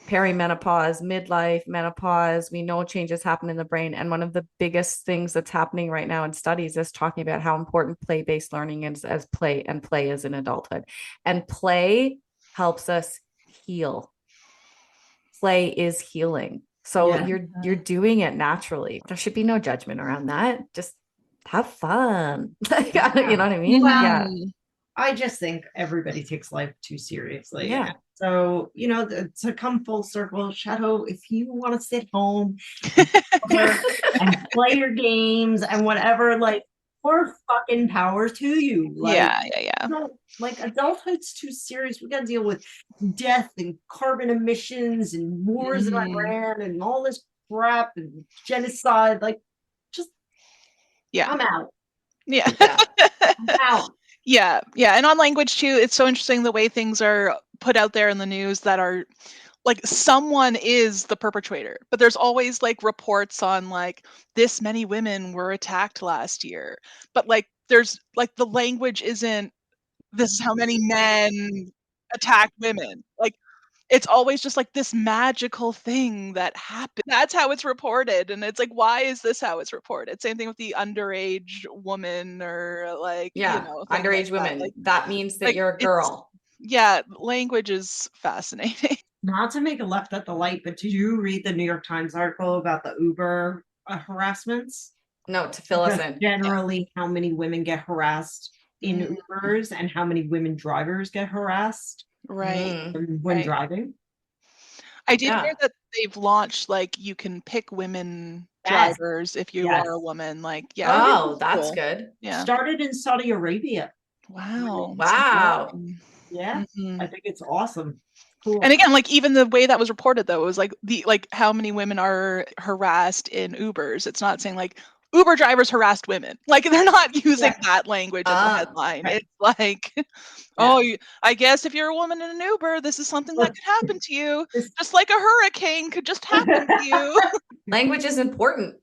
[SPEAKER 1] perimenopause, midlife, menopause, we know changes happen in the brain. And one of the biggest things that's happening right now in studies is talking about how important play-based learning is as play is in adulthood. And play helps us heal. Play is healing. So you're doing it naturally. There should be no judgment around that. Just have fun. You know what I mean?
[SPEAKER 3] Well, I just think everybody takes life too seriously.
[SPEAKER 1] Yeah.
[SPEAKER 3] So, to come full circle, Shadoe, if you want to sit home and play your games and whatever, like, more fucking power to you. Like, like, adulthood's too serious. We got to deal with death and carbon emissions and wars in Iran and all this crap and genocide. Like, just, I'm out. I'm out.
[SPEAKER 2] Yeah. And on language too, it's so interesting the way things are put out there in the news that are like someone is the perpetrator, but there's always like reports on like this many women were attacked last year. But like there's like the language isn't this is how many men attack women. Like it's always just like this magical thing that happened. That's how it's reported. And it's like, why is this how it's reported? Same thing with the underage woman or like,
[SPEAKER 1] underage women.
[SPEAKER 2] Like,
[SPEAKER 1] that means that you're a girl.
[SPEAKER 2] Language is fascinating.
[SPEAKER 3] Not to make a left at the light, but did you read the New York Times article about the Uber harassments?
[SPEAKER 1] No, to fill us in.
[SPEAKER 3] Generally, how many women get harassed in Ubers and how many women drivers get harassed when driving.
[SPEAKER 2] I did hear that they've launched like you can pick women drivers if you are a woman. Like,
[SPEAKER 1] that's good.
[SPEAKER 3] Yeah. Started in Saudi Arabia.
[SPEAKER 2] Wow.
[SPEAKER 3] Yeah. I think it's awesome. Cool.
[SPEAKER 2] And again, like even the way that was reported though, it was like how many women are harassed in Ubers. It's not saying like Uber drivers harassed women. Like they're not using that language in the headline. Right. It's like, I guess if you're a woman in an Uber, this is something that could happen to you. Just like a hurricane could just happen to you.
[SPEAKER 1] Language is important.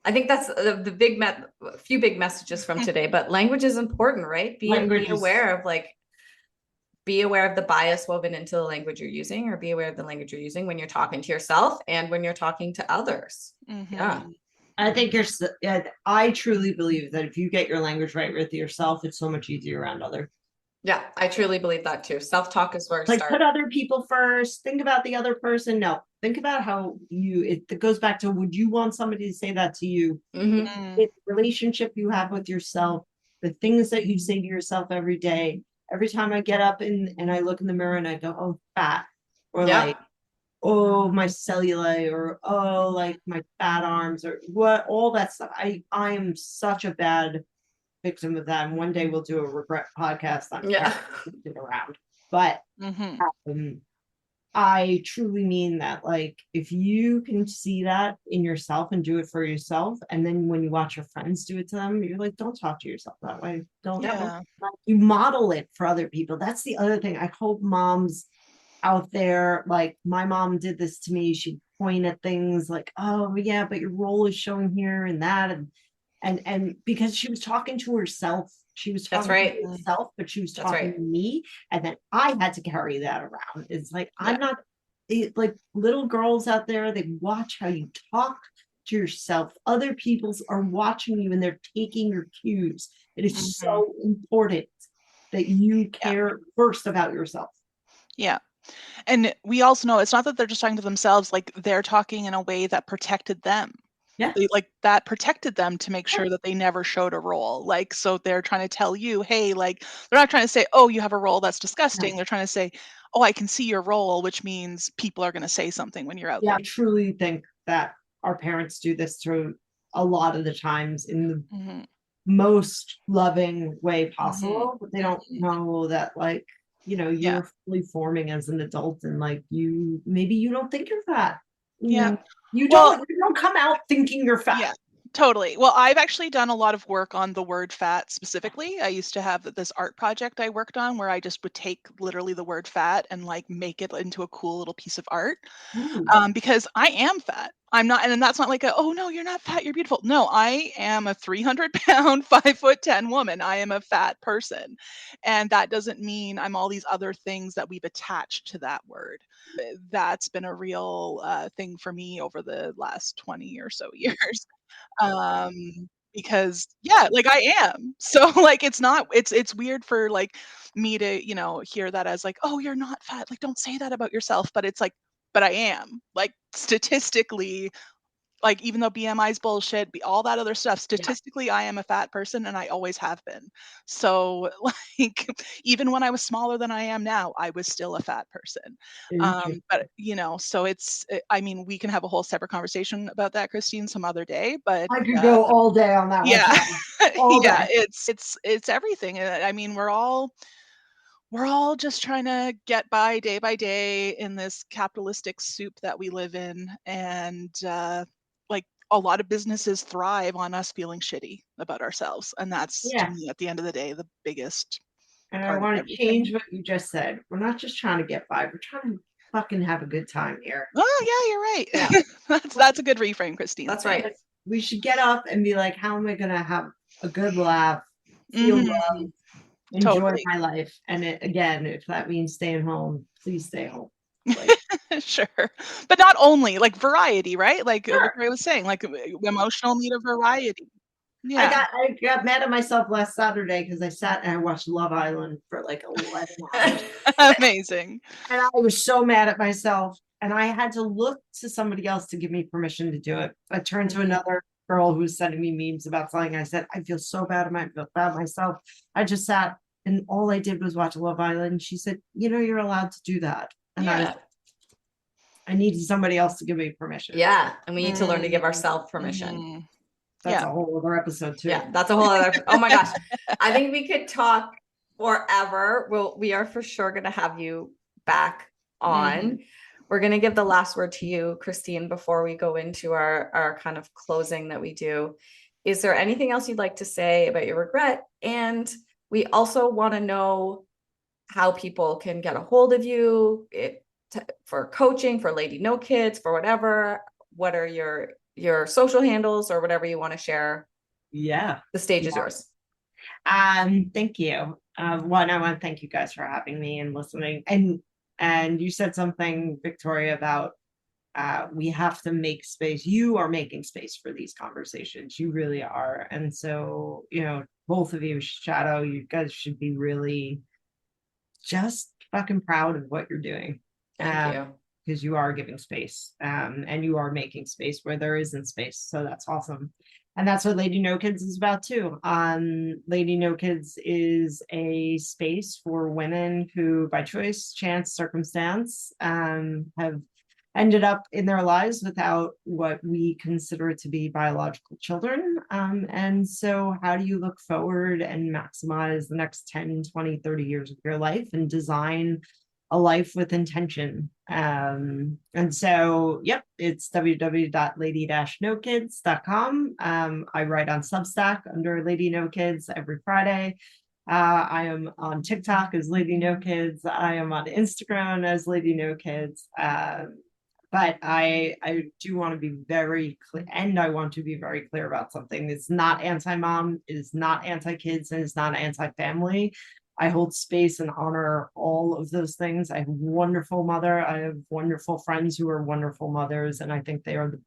[SPEAKER 1] I think that's the few big messages from today, but language is important, right? Be aware of the bias woven into the language you're using, or be aware of the language you're using when you're talking to yourself and when you're talking to others.
[SPEAKER 3] I think I truly believe that if you get your language right with yourself, it's so much easier around others.
[SPEAKER 1] Yeah, I truly believe that too. Self-talk is where it
[SPEAKER 3] starts.
[SPEAKER 1] Like
[SPEAKER 3] put other people first. Think about the other person. No, think about how it goes back to, would you want somebody to say that to you? The relationship you have with yourself, the things that you say to yourself every day. Every time I get up and I look in the mirror and I go, oh, fat, or like, oh, my cellulite, or oh, like my fat arms, or what, all that stuff. I am such a bad victim of that. And one day we'll do a regret podcast on it around. But I truly mean that, like, if you can see that in yourself and do it for yourself, and then when you watch your friends do it to them, you're like, don't talk to yourself that way. Don't you model it for other people. That's the other thing. I hope moms out there, like my mom did this to me. She'd point at things like, oh yeah, but your role is showing here and that, and because she was talking to herself. She was talking to herself, but she was talking to me, and then I had to carry that around. It's like, I'm not like little girls out there, they watch how you talk to yourself. Other people are watching you and they're taking your cues. It is so important that you care first about yourself.
[SPEAKER 2] Yeah. And we also know it's not that they're just talking to themselves, like they're talking in a way that protected them.
[SPEAKER 3] Yeah.
[SPEAKER 2] Like that protected them to make sure that they never showed a role. Like, so they're trying to tell you, hey, like, they're not trying to say, oh, you have a role that's disgusting. No. They're trying to say, oh, I can see your role, which means people are going to say something when you're out there.
[SPEAKER 3] I truly think that our parents do this to a lot of the times in the most loving way possible, but they don't know that, like, you know, you're fully forming as an adult, and like maybe you don't think you're fat. You don't come out thinking you're fat.
[SPEAKER 2] Totally. Well, I've actually done a lot of work on the word fat specifically. I used to have this art project I worked on where I just would take literally the word fat and like make it into a cool little piece of art. Because I am fat. I'm not, and that's not like oh no, you're not fat, you're beautiful. No, I am a 300-pound, 5'10" woman. I am a fat person. And that doesn't mean I'm all these other things that we've attached to that word. That's been a real thing for me over the last 20 or so years. Because yeah, like I am. So like it's weird for like me to, hear that as like, oh, you're not fat. Like don't say that about yourself. But it's like, but I am. Like statistically, like even though BMI is bullshit, all that other stuff, statistically, I am a fat person and I always have been. So like even when I was smaller than I am now, I was still a fat person. But so I mean, we can have a whole separate conversation about that, Christine, some other day. But
[SPEAKER 3] I could go all day on that
[SPEAKER 2] yeah,
[SPEAKER 3] one.
[SPEAKER 2] yeah, it's everything. I mean, we're all just trying to get by day in this capitalistic soup that we live in. And like a lot of businesses thrive on us feeling shitty about ourselves. And that's to me, at the end of the day, the biggest
[SPEAKER 3] And I
[SPEAKER 2] part of
[SPEAKER 3] want to
[SPEAKER 2] everything.
[SPEAKER 3] change what you just said. We're not just trying to get by. We're trying to fucking have a good time here.
[SPEAKER 2] Oh yeah, you're right. Yeah. that's a good reframe, Christine.
[SPEAKER 1] That's right.
[SPEAKER 3] We should get up and be like, how am I going to have a good laugh, feel love, enjoy my life? And again, if that means staying home, please stay home. Like,
[SPEAKER 2] sure. But not only like variety, right? Like Victoria was saying, like emotional need of variety. Yeah.
[SPEAKER 3] I got mad at myself last Saturday because I sat and I watched Love Island for like 11 hours.
[SPEAKER 2] Amazing.
[SPEAKER 3] And I was so mad at myself. And I had to look to somebody else to give me permission to do it. I turned to another girl who was sending me memes about something. I said, I feel so bad about myself. I just sat and all I did was watch Love Island. She said, you're allowed to do that. And I needed somebody else to give me permission.
[SPEAKER 1] Yeah. And we need to learn to give ourselves permission.
[SPEAKER 3] That's a whole other episode too.
[SPEAKER 1] Yeah, that's a whole other. Oh my gosh. I think we could talk forever. We are for sure going to have you back on. We're going to give the last word to you, Christine, before we go into our kind of closing that we do. Is there anything else you'd like to say about your regret? And we also want to know how people can get a hold of you for coaching, for Lady No Kids, for whatever. What are your social handles or whatever you want to share?
[SPEAKER 3] Yeah.
[SPEAKER 1] The stage is yours.
[SPEAKER 3] Thank you. One, I want to thank you guys for having me and listening. And you said something, Victoria, about we have to make space. You are making space for these conversations. You really are. And so, both of you, Shadoe, you guys should be really just fucking proud of what you're doing.
[SPEAKER 1] Thank you.
[SPEAKER 3] Because you are giving space and you are making space where there isn't space. So that's awesome. And that's what Lady No Kids is about too. Lady No Kids is a space for women who by choice, chance, circumstance have ended up in their lives without what we consider to be biological children. And so how do you look forward and maximize the next 10, 20, 30 years of your life and design a life with intention? And so, it's www.lady-nokids.com. I write on Substack under Lady No Kids every Friday. I am on TikTok as Lady No Kids. I am on Instagram as Lady No Kids. But I do want to be very clear, and I want to be very clear about something. It's not anti-mom, it is not anti-kids, and it's not anti-family. I hold space and honor all of those things. I have a wonderful mother. I have wonderful friends who are wonderful mothers, and I think they are the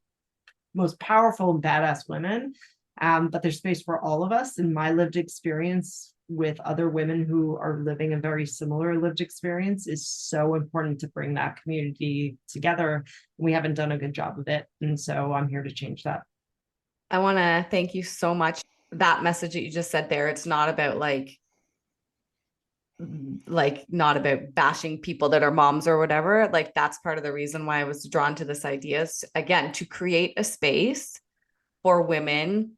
[SPEAKER 3] most powerful and badass women. But there's space for all of us. And my lived experience with other women who are living a very similar lived experience is so important to bring that community together. We haven't done a good job of it. And so I'm here to change that.
[SPEAKER 1] I want to thank you so much. That message that you just said there, it's not about not about bashing people that are moms or whatever. Like that's part of the reason why I was drawn to this idea is, again, to create a space for women,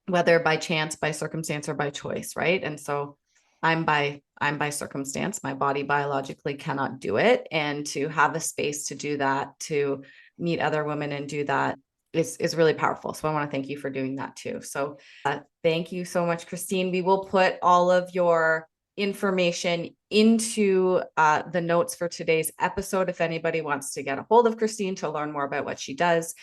[SPEAKER 1] whether by chance, by circumstance, or by choice, right? And so I'm by circumstance. My body biologically cannot do it. And to have a space to do that, to meet other women and do that, is really powerful. So I want to thank you for doing that too. So thank you so much, Christine. We will put all of your information into the notes for today's episode if anybody wants to get a hold of Christine to learn more about what she does.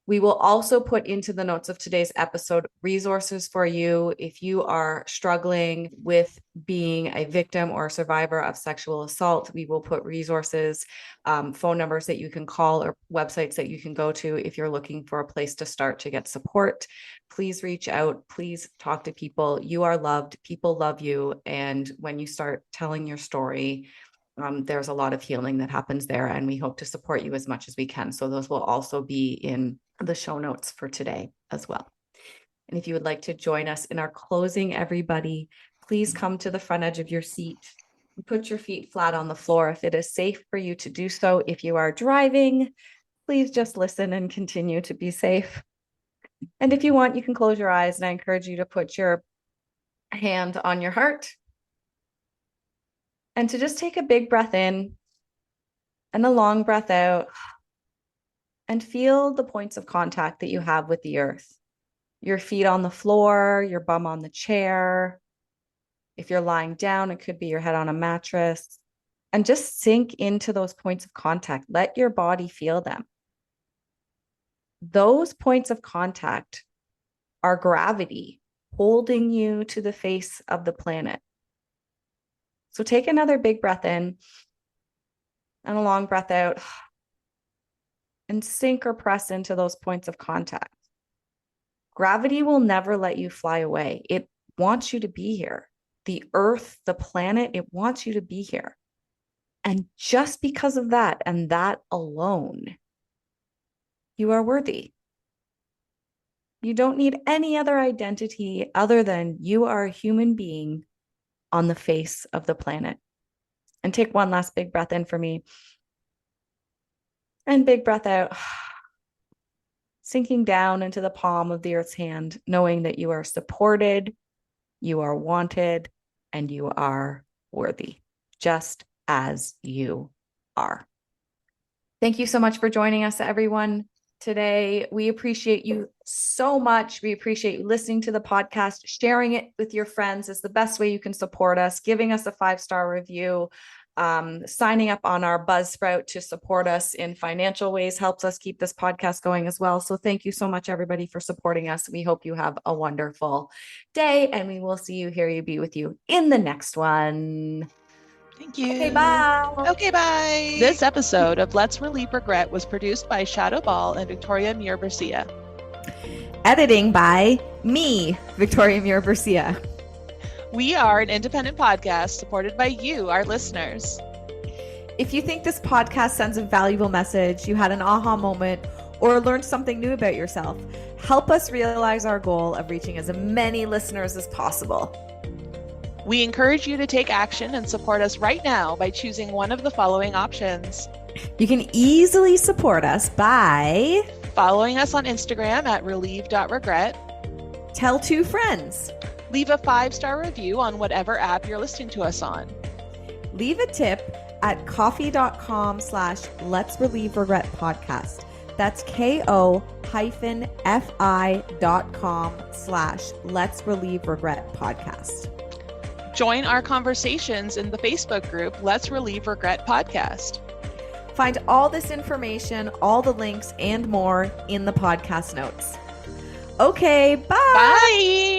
[SPEAKER 1] We will also put into the notes of today's episode resources for you if you are struggling with being a victim or a survivor of sexual assault. We will put resources, phone numbers that you can call, or websites that you can go to if you're looking for a place to start to get support. Please reach out. Please talk to people. You are loved. People love you. And when you start telling your story, there's a lot of healing that happens there, and we hope to support you as much as we can. So those will also be in the show notes for today as well. And if you would like to join us in our closing, everybody, please come to the front edge of your seat. Put your feet flat on the floor if it is safe for you to do so. If you are driving, please just listen and continue to be safe. And if you want, you can close your eyes, and I encourage you to put your hand on your heart and to just take a big breath in and a long breath out, and feel the points of contact that you have with the earth. Your feet on the floor, your bum on the chair. If you're lying down, it could be your head on a mattress. And just sink into those points of contact. Let your body feel them. Those points of contact are gravity holding you to the face of the planet. So take another big breath in and a long breath out, and sink or press into those points of contact. Gravity will never let you fly away. It wants you to be here. The earth, the planet, it wants you to be here. And just because of that, and that alone, you are worthy. You don't need any other identity other than you are a human being on the face of the planet. And take one last big breath in for me. And big breath out, sinking down into the palm of the earth's hand, knowing that you are supported, you are wanted, and you are worthy, just as you are. Thank you so much for joining us, everyone, today. We appreciate you so much. We appreciate you listening to the podcast. Sharing it with your friends is the best way you can support us. Giving us a 5-star review. Signing up on our Buzzsprout to support us in financial ways helps us keep this podcast going as well. So thank you so much, everybody, for supporting us. We hope you have a wonderful day, and we will see you, hear you, be with you in the next one.
[SPEAKER 2] Thank you.
[SPEAKER 1] Okay, bye.
[SPEAKER 2] Okay, bye. This episode of Let's Relieve Regret was produced by Shadoe Ball and Victoria Muir-Bercia.
[SPEAKER 1] Editing by me, Victoria Muir-Bercia.
[SPEAKER 2] We are an independent podcast supported by you, our listeners.
[SPEAKER 1] If you think this podcast sends a valuable message, you had an aha moment, or learned something new about yourself, help us realize our goal of reaching as many listeners as possible.
[SPEAKER 2] We encourage you to take action and support us right now by choosing one of the following options.
[SPEAKER 1] You can easily support us by
[SPEAKER 2] following us on Instagram at relieve.regret.
[SPEAKER 1] Tell 2 friends.
[SPEAKER 2] Leave a 5-star review on whatever app you're listening to us on.
[SPEAKER 1] Leave a tip at coffee.com/Let's Relieve Regret podcast. That's ko-fi.com/Let's Relieve Regret podcast.
[SPEAKER 2] Join our conversations in the Facebook group, Let's Relieve Regret Podcast.
[SPEAKER 1] Find all this information, all the links, and more in the podcast notes. Okay, bye.
[SPEAKER 2] Bye.